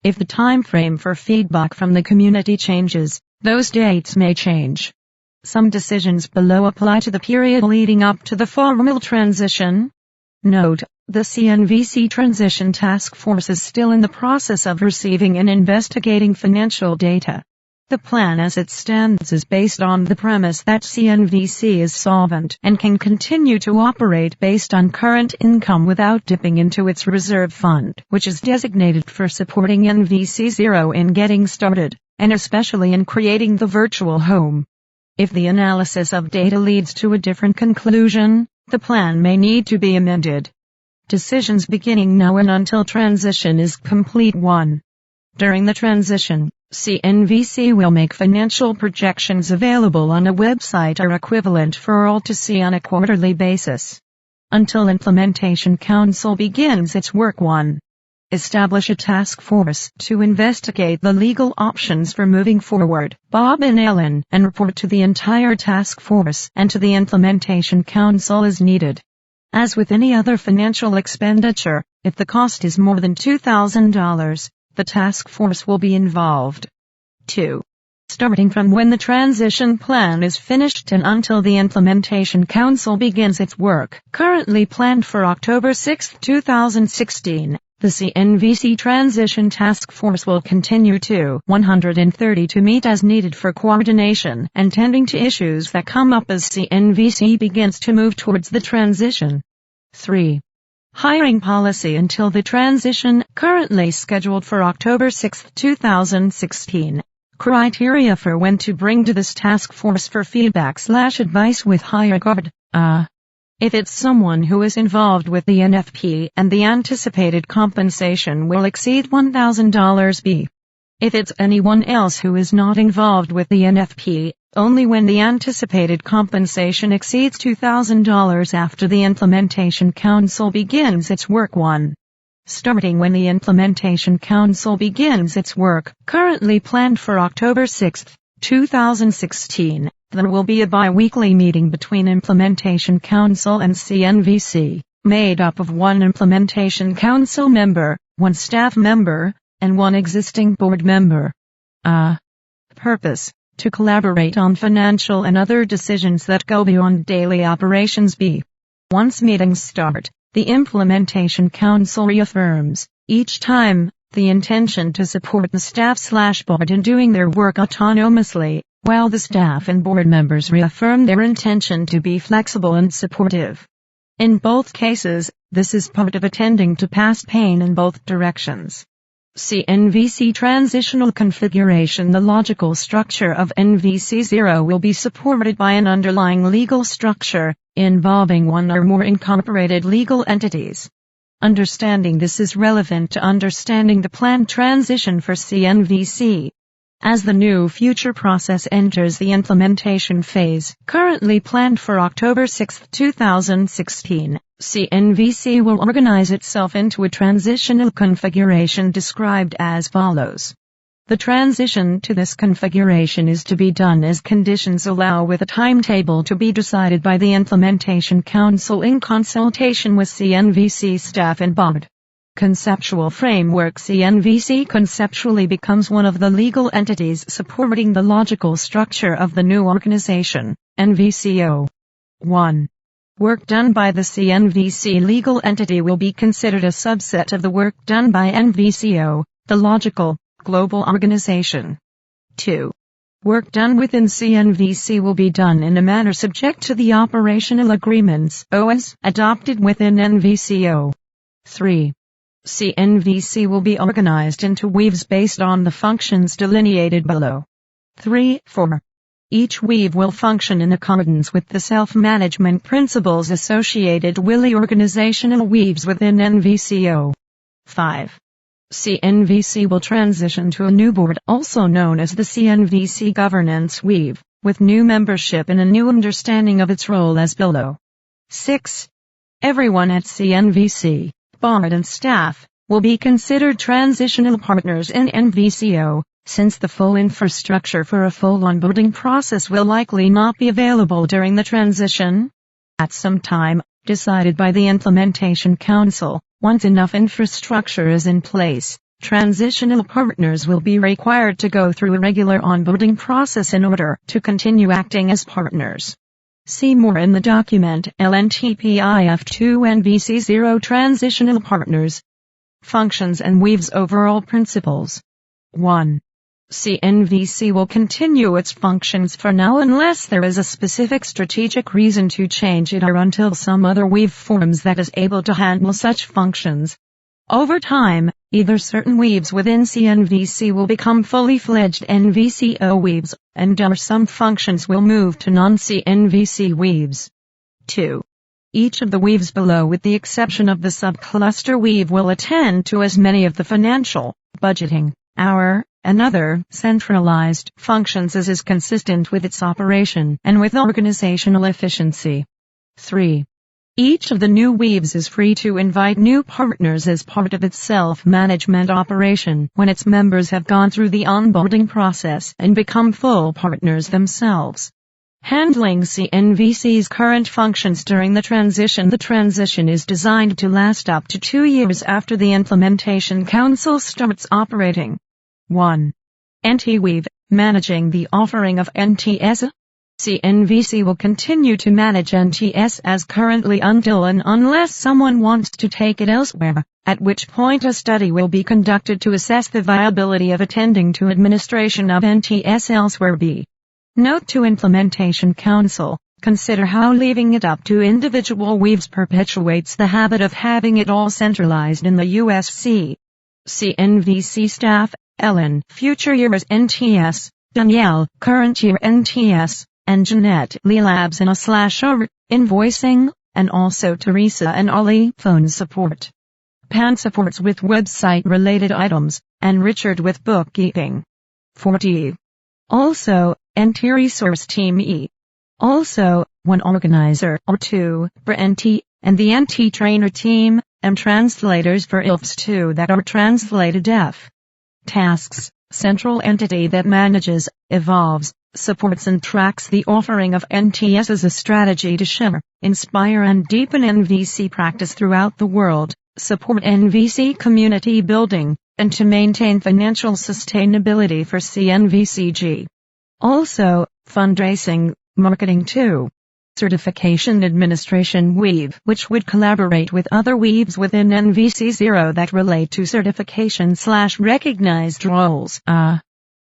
Speaker 1: If the time frame for feedback from the community changes, those dates may change. Some decisions below apply to the period leading up to the formal transition. Note: the CNVC Transition Task Force is still in the process of receiving and investigating financial data. The plan as it stands is based on the premise that CNVC is solvent and can continue to operate based on current income without dipping into its reserve fund, which is designated for supporting NVC Zero in getting started, and especially in creating the virtual home. If the analysis of data leads to a different conclusion, the plan may need to be amended. Decisions beginning now and until transition is complete. 1. During the transition, CNVC will make financial projections available on a website or equivalent for all to see on a quarterly basis. Until Implementation Council begins its work. 1. Establish a task force to investigate the legal options for moving forward, Bob and Ellen, and report to the entire task force and to the Implementation Council as needed. As with any other financial expenditure, if the cost is more than $2,000, the task force will be involved. 2. Starting from when the transition plan is finished and until the Implementation Council begins its work, currently planned for October 6, 2016, the CNVC Transition Task Force will continue to 130 to meet as needed for coordination and tending to issues that come up as CNVC begins to move towards the transition. 3. Hiring policy until the transition, currently scheduled for October 6, 2016. Criteria for when to bring to this task force for feedback/advice with high regard. If it's someone who is involved with the NFP and the anticipated compensation will exceed $1,000. B. If it's anyone else who is not involved with the NFP, only when the anticipated compensation exceeds $2,000 after the Implementation Council begins its work. 1. Starting when the Implementation Council begins its work, currently planned for October 6, 2016, there will be a bi-weekly meeting between Implementation Council and CNVC, made up of 1 Implementation Council member, 1 staff member, and 1 existing board member. Purpose: to collaborate on financial and other decisions that go beyond daily operations. B. Once meetings start, the Implementation Council reaffirms, each time, the intention to support the staff/board in doing their work autonomously, while the staff and board members reaffirm their intention to be flexible and supportive. In both cases, this is part of attending to past pain in both directions. CNVC Transitional Configuration. The logical structure of NVC0 will be supported by an underlying legal structure, involving 1 or more incorporated legal entities. Understanding this is relevant to understanding the planned transition for CNVC. As the new future process enters the implementation phase, currently planned for October 6, 2016, CNVC will organize itself into a transitional configuration described as follows. The transition to this configuration is to be done as conditions allow, with a timetable to be decided by the Implementation Council in consultation with CNVC staff and board. Conceptual framework. CNVC conceptually becomes one of the legal entities supporting the logical structure of the new organization, NVCO. 1. Work done by the CNVC legal entity will be considered a subset of the work done by NVCO, the logical, global organization. 2. Work done within CNVC will be done in a manner subject to the operational agreements (OAs) adopted within NVCO. 3. CNVC will be organized into weaves based on the functions delineated below. 4. Each weave will function in accordance with the self-management principles associated with the organizational weaves within NVCO. 5. CNVC will transition to a new board, also known as the CNVC Governance Weave, with new membership and a new understanding of its role as below. 6. Everyone at CNVC, board and staff, will be considered transitional partners in NVCO, since the full infrastructure for a full onboarding process will likely not be available during the transition. At some time, decided by the Implementation Council, once enough infrastructure is in place, transitional partners will be required to go through a regular onboarding process in order to continue acting as partners. See more in the document LNTPIF2 NVC0 Transitional Partners. Functions and Weaves. Overall principles. 1. CNVC will continue its functions for now unless there is a specific strategic reason to change it or until some other weave forms that is able to handle such functions. Over time, either certain weaves within CNVC will become fully fledged NVCO weaves, and or some functions will move to non-CNVC weaves. 2. Each of the weaves below, with the exception of the subcluster weave, will attend to as many of the financial, budgeting, and other centralized functions as is consistent with its operation and with organizational efficiency. 3. Each of the new weaves is free to invite new partners as part of its self-management operation when its members have gone through the onboarding process and become full partners themselves. Handling CNVC's current functions during the transition. The transition is designed to last up to 2 years after the Implementation Council starts operating. 1. NT-Weave, managing the offering of NTS. CNVC will continue to manage NTS as currently until and unless someone wants to take it elsewhere, at which point a study will be conducted to assess the viability of attending to administration of NTS elsewhere. B. Note to Implementation Council, consider how leaving it up to individual weaves perpetuates the habit of having it all centralized in the USC. CNVC staff, Ellen, future years NTS, Danielle, current year NTS, and Jeanette, Labs and /or, invoicing, and also Teresa and Ollie, phone support. Pan supports with website-related items, and Richard with bookkeeping. 40. Also, NT Resource Team E. Also, 1 organizer or 2 per NT, and the NT trainer team, and translators for ILFs 2 that are translated F. Tasks, central entity that manages, evolves, supports and tracks the offering of NTS as a strategy to share, inspire and deepen NVC practice throughout the world, support NVC community building, and to maintain financial sustainability for CNVCG. Also, fundraising, marketing 2. Certification Administration Weave, which would collaborate with other weaves within NVC0 that relate to certification/recognized roles.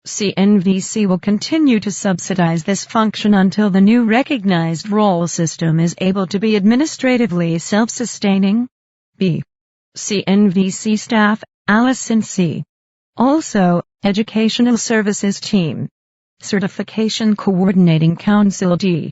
Speaker 1: CNVC will continue to subsidize this function until the new recognized role system is able to be administratively self-sustaining. B. CNVC staff, Allison C. Also, Educational Services Team. Certification Coordinating Council D.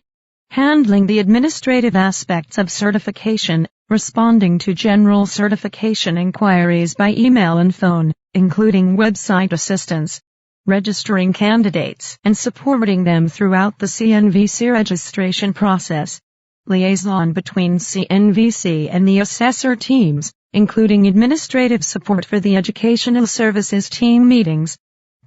Speaker 1: Handling the administrative aspects of certification, responding to general certification inquiries by email and phone, including website assistance, registering candidates and supporting them throughout the CNVC registration process. Liaison between CNVC and the assessor teams, including administrative support for the Educational Services Team meetings.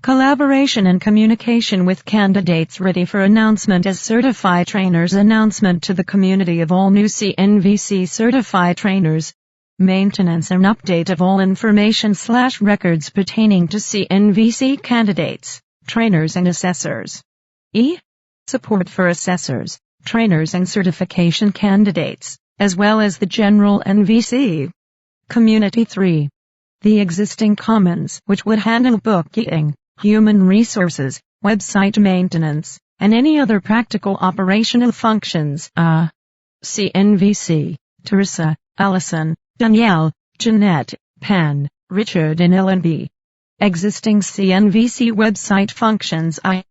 Speaker 1: Collaboration and communication with candidates ready for announcement as certified trainers. Announcement to the community of all new CNVC certified trainers. Maintenance and update of all information/records pertaining to CNVC candidates, trainers and assessors. E. Support for assessors, trainers and certification candidates, as well as the general NVC community. 3. The existing commons, which would handle bookkeeping, human resources, website maintenance, and any other practical operational functions. CNVC, Teresa, Allison, Danielle, Jeanette, Pan, Richard and Ellen. B. Existing CNVC website functions. I.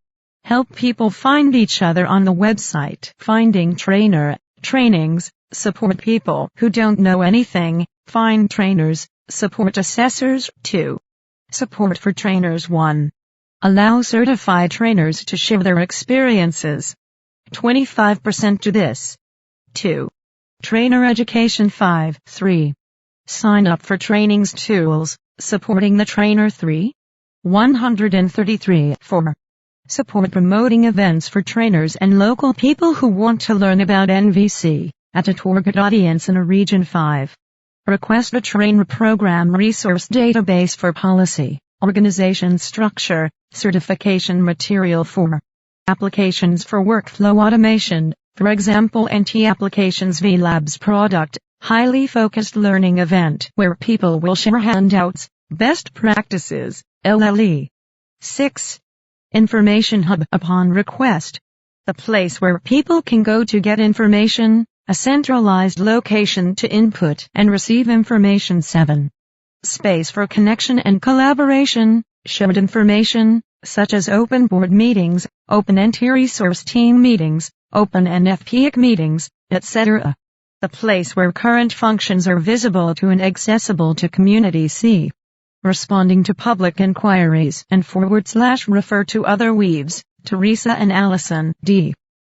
Speaker 1: Help people find each other on the website. Finding trainings, support people who don't know anything, find trainers, support assessors. 2. Support for trainers. 1. Allow certified trainers to share their experiences. 25% to this. 2. Trainer education. 5. 3. Sign up for trainings tools, supporting the trainer. 3. 133. 4. Support promoting events for trainers and local people who want to learn about NVC, at a target audience in a region. 5. Request a trainer program resource database for policy, organization structure, certification material. 4. Applications for workflow automation, for example NT Applications VLabs product, highly focused learning event where people will share handouts, best practices, LLE. 6. Information hub upon request. The place where people can go to get information, a centralized location to input and receive information. 7. Space for connection and collaboration, shared information, such as open board meetings, open NT resource team meetings, open NFPIC meetings, etc. the place where current functions are visible to and accessible to community. C. Responding to public inquiries and / refer to other weaves, Teresa and Allison. D.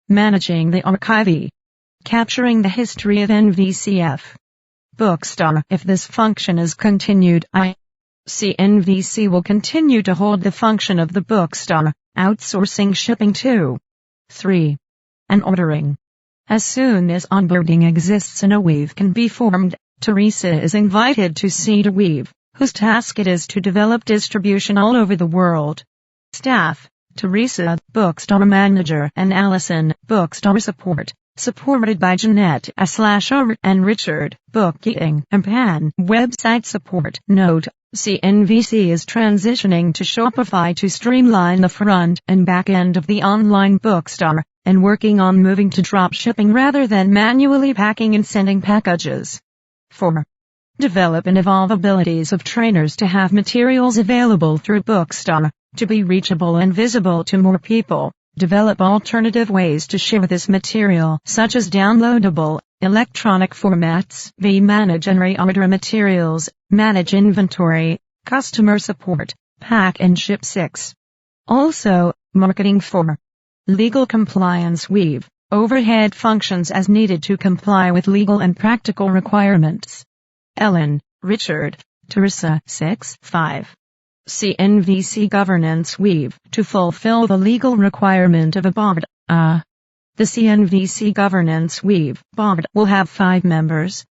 Speaker 1: Managing the archive. Capturing the history of NVCF. Bookstore. If this function is continued, CNVC will continue to hold the function of the bookstore, outsourcing shipping to 3. And ordering. As soon as onboarding exists and a weave can be formed, Teresa is invited to seed a weave, whose task it is to develop distribution all over the world. Staff: Teresa, Bookstore Manager, and Allison, Bookstore Support, supported by Jeanette / and Richard, Bookkeeping and Pan, Website Support. Note: CNVC is transitioning to Shopify to streamline the front and back end of the online bookstore, and working on moving to drop shipping rather than manually packing and sending packages. 4. Develop and evolve abilities of trainers to have materials available through Bookstore, to be reachable and visible to more people. Develop alternative ways to share this material, such as downloadable, electronic formats. B. Manage and reorder materials, manage inventory, customer support, pack and ship. 6. Also, marketing. 4. Legal compliance. Weave overhead functions as needed to comply with legal and practical requirements. Ellen, Richard, Teresa. 6. 5. CNVC governance. Weave to fulfill the legal requirement of a board. The CNVC governance weave board will have 5 members.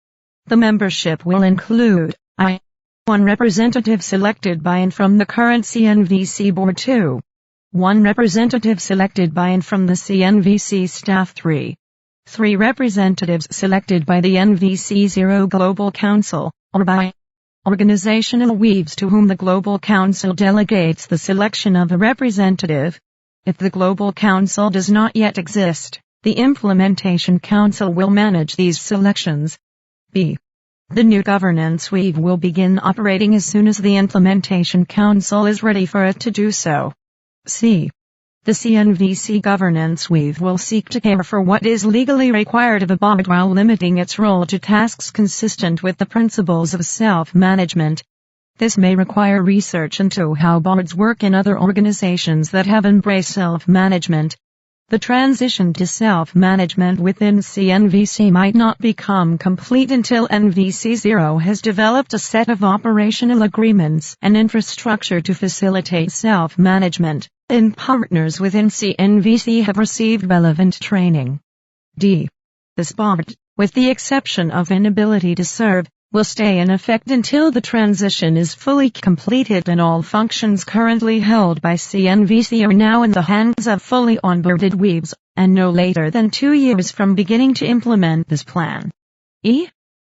Speaker 1: The membership will include 1 representative selected by and from the current CNVC board. 2. 1 representative selected by and from the CNVC staff. 3 representatives selected by the NVC0 Global Council, or by organizational weaves to whom the Global Council delegates the selection of a representative. If the Global Council does not yet exist, the Implementation Council will manage these selections. B. The new governance weave will begin operating as soon as the Implementation Council is ready for it to do so. C. The CNVC governance weave will seek to care for what is legally required of a board while limiting its role to tasks consistent with the principles of self-management. This may require research into how boards work in other organizations that have embraced self-management. The transition to self-management within CNVC might not become complete until NVC0 has developed a set of operational agreements and infrastructure to facilitate self-management, and partners within CNVC have received relevant training. D. This board, with the exception of inability to serve, will stay in effect until the transition is fully completed and all functions currently held by CNVC are now in the hands of fully onboarded weaves, and no later than 2 years from beginning to implement this plan. E.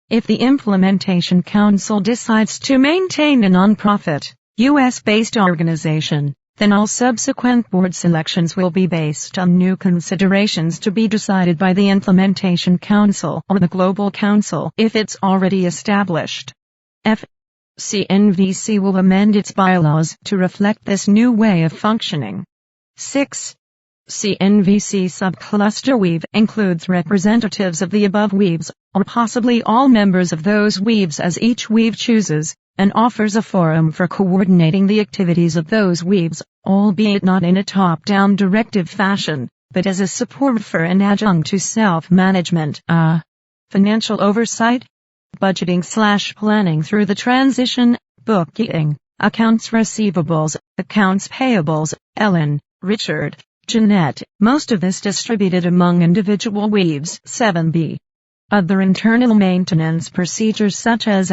Speaker 1: If the Implementation Council decides to maintain a non-profit, U.S.-based organization, then all subsequent board selections will be based on new considerations to be decided by the Implementation Council or the Global Council if it's already established. F. CNVC will amend its bylaws to reflect this new way of functioning. 6. CNVC subcluster weave includes representatives of the above weaves, or possibly all members of those weaves as each weave chooses, and offers a forum for coordinating the activities of those weaves, albeit not in a top-down directive fashion, but as a support for an adjunct to self-management. Financial oversight, budgeting/planning through the transition, bookkeeping, accounts receivables, accounts payables. Ellen, Richard, Jeanette. Most of this distributed among individual weaves. 7b. Other internal maintenance procedures such as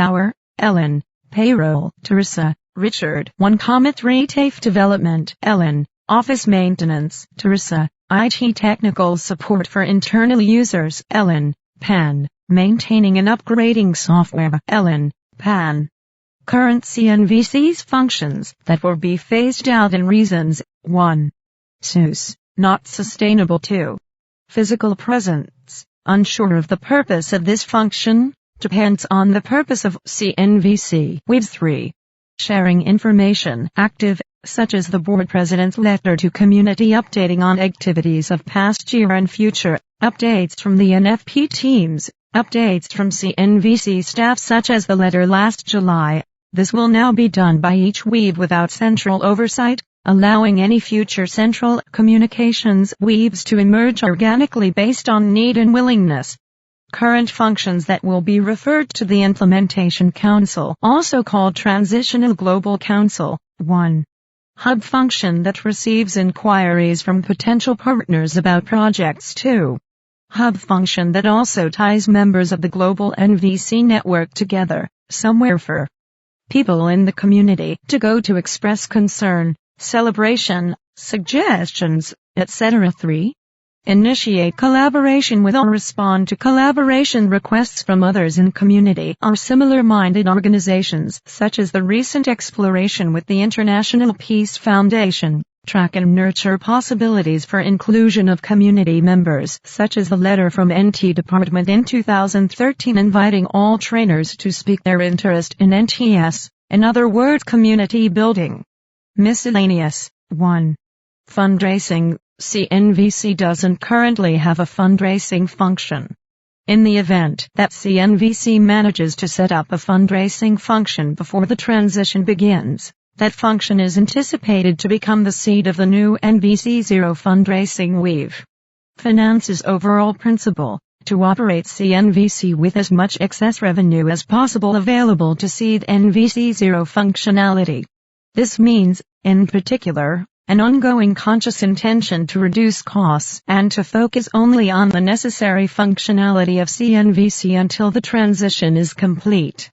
Speaker 1: Ellen, payroll. Teresa, Richard. 1. Comet TAFE development. Ellen, office maintenance. Teresa, IT technical support for internal users. Ellen, Pan, maintaining and upgrading software. Ellen, Pan. Current CNVC's functions that will be phased out and reasons. 1. SUS, not sustainable. 2. Physical presence, unsure of the purpose of this function, depends on the purpose of CNVC. With 3. Sharing information, active, such as the board president's letter to community updating on activities of past year and future, updates from the NFP teams, Updates from CNVC staff such as the letter last July. This will now be done by each weave without central oversight, allowing any future central communications weaves to emerge organically based on need and willingness. Current functions that will be referred to the Implementation Council, also called Transitional Global Council. 1. Hub function that receives inquiries from potential partners about projects. 2. Hub function that also ties members of the global NVC network together, somewhere for people in the community to go to express concern, celebration, suggestions, etc. 3. Initiate collaboration with or respond to collaboration requests from others in community or similar-minded organizations, such as the recent exploration with the International Peace Foundation. Track and nurture possibilities for inclusion of community members, such as the letter from NT Department in 2013 inviting all trainers to speak their interest in NTS, in other words community building. Miscellaneous. 1. Fundraising. CNVC doesn't currently have a fundraising function. In the event that CNVC manages to set up a fundraising function before the transition begins, that function is anticipated to become the seed of the new NVC0 fundraising weave. Finance's overall principle, to operate CNVC with as much excess revenue as possible available to seed NVC0 functionality. This means, in particular, an ongoing conscious intention to reduce costs and to focus only on the necessary functionality of CNVC until the transition is complete.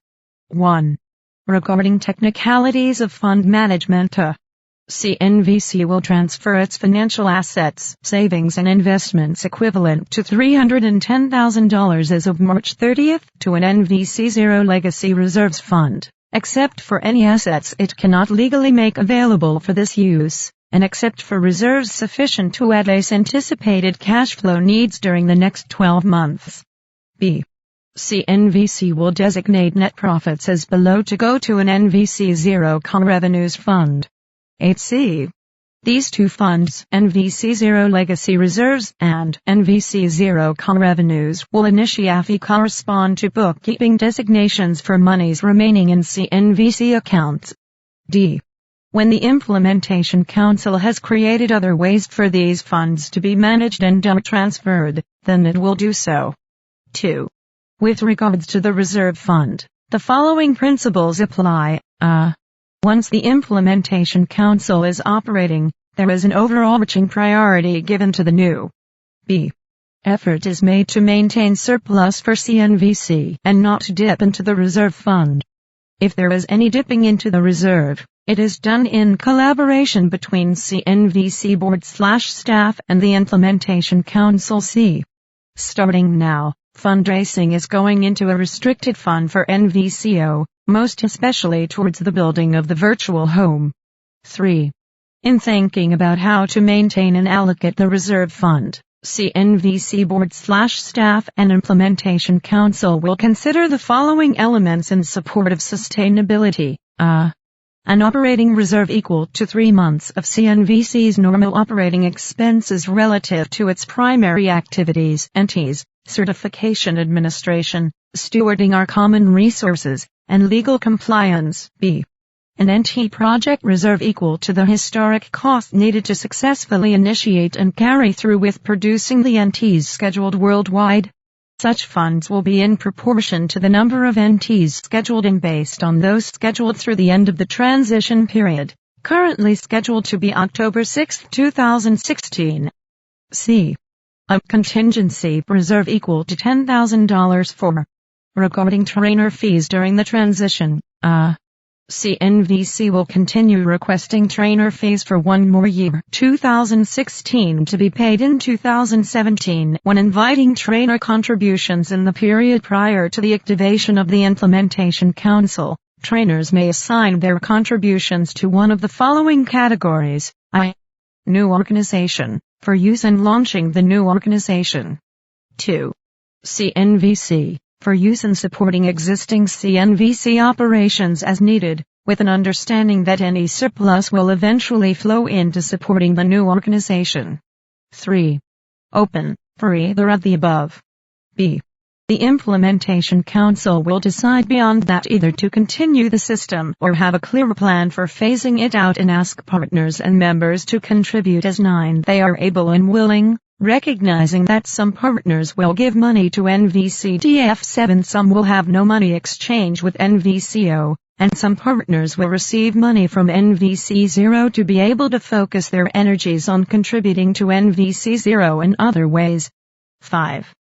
Speaker 1: 1. Regarding technicalities of fund management, CNVC will transfer its financial assets, savings and investments equivalent to $310,000 as of March 30 to an NVC0 Legacy Reserves Fund, except for any assets it cannot legally make available for this use, and except for reserves sufficient to address anticipated cash flow needs during the next 12 months. B. CNVC will designate net profits as below to go to an NVC0 revenues fund. 8c. These two funds, NVC0 Legacy Reserves and NVC0 revenues, will initially correspond to bookkeeping designations for monies remaining in CNVC accounts. D. When the Implementation Council has created other ways for these funds to be managed and transferred, then it will do so. 2. With regards to the reserve fund, the following principles apply. Once the Implementation Council is operating, there is an overarching priority given to the new B. Effort is made to maintain surplus for CNVC and not to dip into the reserve fund. If there is any dipping into the reserve, it is done in collaboration between CNVC board/staff and the Implementation Council. C. Starting now, fundraising is going into a restricted fund for NVCO, most especially towards the building of the virtual home. 3. In thinking about how to maintain and allocate the reserve fund, CNVC board/staff and Implementation Council will consider the following elements in support of sustainability. An operating reserve equal to 3 months of CNVC's normal operating expenses relative to its primary activities, NTs, certification administration, stewarding our common resources, and legal compliance. B. An NT project reserve equal to the historic cost needed to successfully initiate and carry through with producing the NTs scheduled worldwide. Such funds will be in proportion to the number of NTs scheduled and based on those scheduled through the end of the transition period, currently scheduled to be October 6, 2016. C. A contingency reserve equal to $10,000 for regarding trainer fees during the transition. CNVC will continue requesting trainer fees for one more year, 2016, to be paid in 2017 when inviting trainer contributions in the period prior to the activation of the Implementation Council. Trainers may assign their contributions to one of the following categories. I. New organization, for use in launching the new organization. 2. CNVC, for use in supporting existing CNVC operations as needed, with an understanding that any surplus will eventually flow into supporting the new organization. 3. Open, for either of the above. B. The Implementation Council will decide beyond that either to continue the system or have a clear plan for phasing it out and ask partners and members to contribute as they are able and willing, recognizing that some partners will give money to NVCDF7, some will have no money exchange with NVCO, and some partners will receive money from NVC0 to be able to focus their energies on contributing to NVC0 in other ways. 5.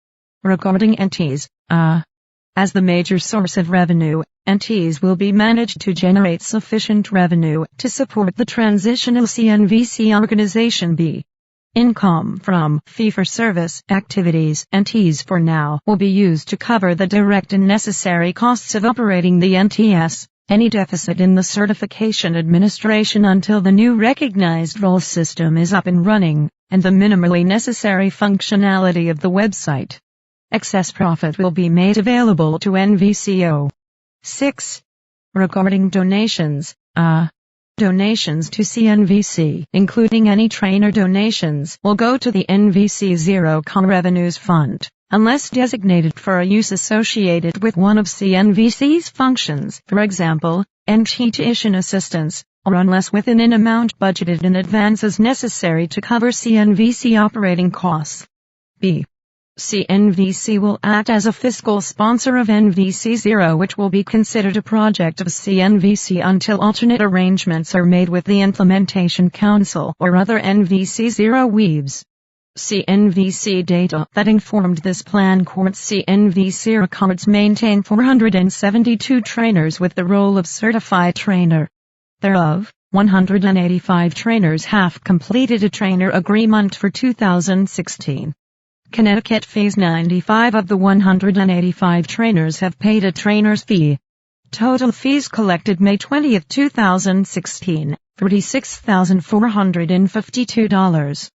Speaker 1: Regarding NTs, as the major source of revenue, NTs will be managed to generate sufficient revenue to support the transitional CNVC organization. B. Income from fee-for-service activities, NTs for now, will be used to cover the direct and necessary costs of operating the NTS, any deficit in the certification administration until the new recognized role system is up and running, and the minimally necessary functionality of the website. Excess profit will be made available to NVCO. 6. Regarding donations, donations to CNVC, including any trainer donations, will go to the NVC0 Revenues Fund, unless designated for a use associated with one of CNVC's functions, for example, NT tuition assistance, or unless within an amount budgeted in advance as necessary to cover CNVC operating costs. B. CNVC will act as a fiscal sponsor of NVC0, which will be considered a project of CNVC until alternate arrangements are made with the Implementation Council or other NVC0 weaves. CNVC data that informed this plan courts CNVC records maintain 472 trainers with the role of certified trainer. Thereof, 185 trainers have completed a trainer agreement for 2016. Connecticut fees 95 of the 185 trainers have paid a trainer's fee. Total fees collected May 20, 2016, $36,452.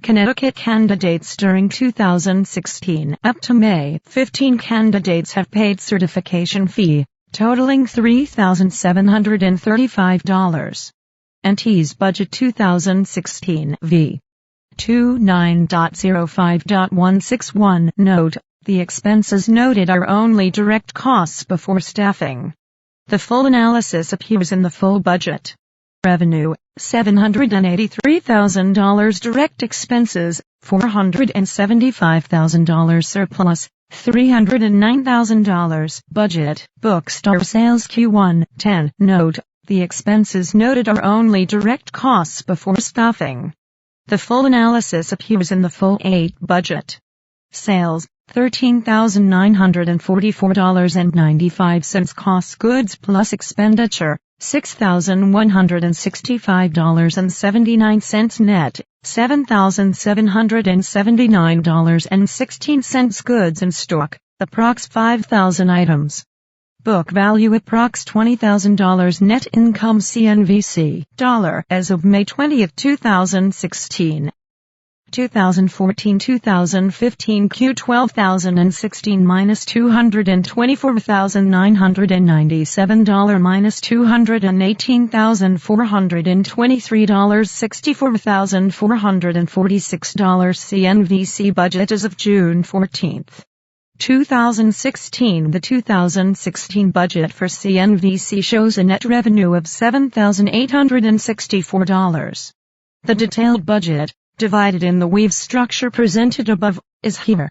Speaker 1: Connecticut candidates during 2016 up to May 15 candidates have paid certification fee, totaling $3,735. NT's budget 2016 v. 29.05.161. Note, the expenses noted are only direct costs before staffing. The full analysis appears in the full budget. Revenue, $783,000. Direct expenses, $475,000. Surplus, $309,000. Budget, Bookstar Sales Q1, 10. Note, the expenses noted are only direct costs before staffing. The full analysis appears in the full 8 budget. Sales, $13,944.95. Costs goods plus expenditure, $6,165.79. Net, $7,779.16. Goods in stock, approx 5,000 items. Book value approx $20,000. Net income CNVC dollar as of May 20, 2016. 2014-2015 Q 12,016 minus $224,997 minus $218,423 $64,446 CNVC budget as of June 14, 2016. The 2016 budget for CNVC shows a net revenue of $7,864. The detailed budget, divided in the weave structure presented above, is here.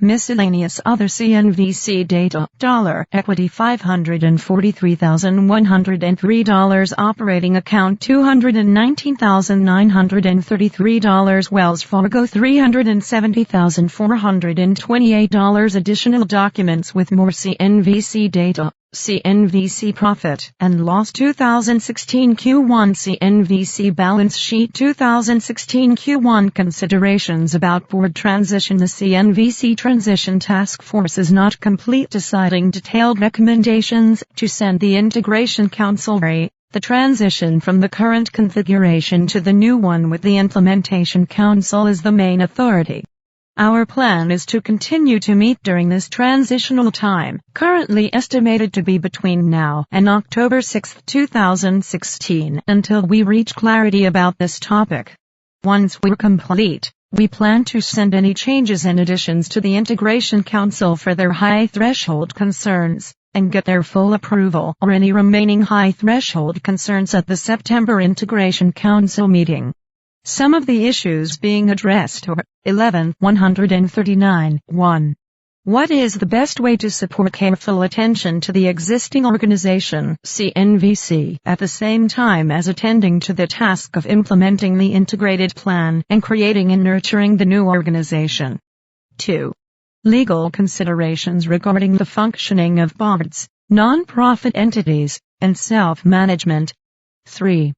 Speaker 1: Miscellaneous other CNVC data. Equity $543,103. Operating account $219,933. Wells Fargo $370,428. Additional documents with more CNVC data. CNVC profit and loss 2016 Q1 CNVC balance sheet 2016 Q1 considerations about board transition. The CNVC Transition Task Force is not complete, deciding detailed recommendations to send the Integration Council. The transition from the current configuration to the new one with the Implementation Council is the main authority. Our plan is to continue to meet during this transitional time, currently estimated to be between now and October 6, 2016, until we reach clarity about this topic. Once we're complete, We plan to send any changes and additions to the Integration Council for their high threshold concerns, and get their full approval or any remaining high threshold concerns at the September Integration Council meeting. Some of the issues being addressed are 11-139. 1. What is the best way to support careful attention to the existing organization, CNVC, at the same time as attending to the task of implementing the integrated plan and creating and nurturing the new organization? 2. Legal considerations regarding the functioning of boards, non-profit entities, and self-management. 3.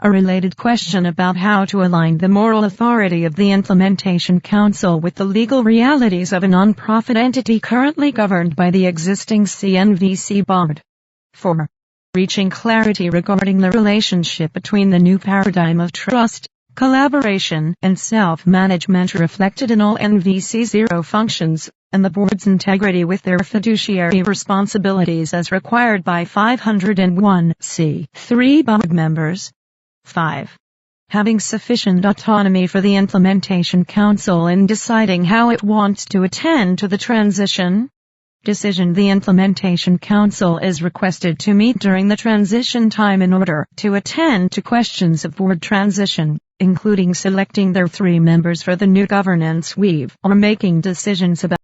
Speaker 1: A related question about how to align the moral authority of the Implementation Council with the legal realities of a non-profit entity currently governed by the existing CNVC board. 4. Reaching clarity regarding the relationship between the new paradigm of trust, collaboration, and self-management reflected in all NVC0 functions, and the board's integrity with their fiduciary responsibilities as required by 501(c)(3) board members. 5. Having sufficient autonomy for the Implementation Council in deciding how it wants to attend to the transition decision. The Implementation Council is requested to meet during the transition time in order to attend to questions of board transition, including selecting their 3 members for the new governance weave or making decisions about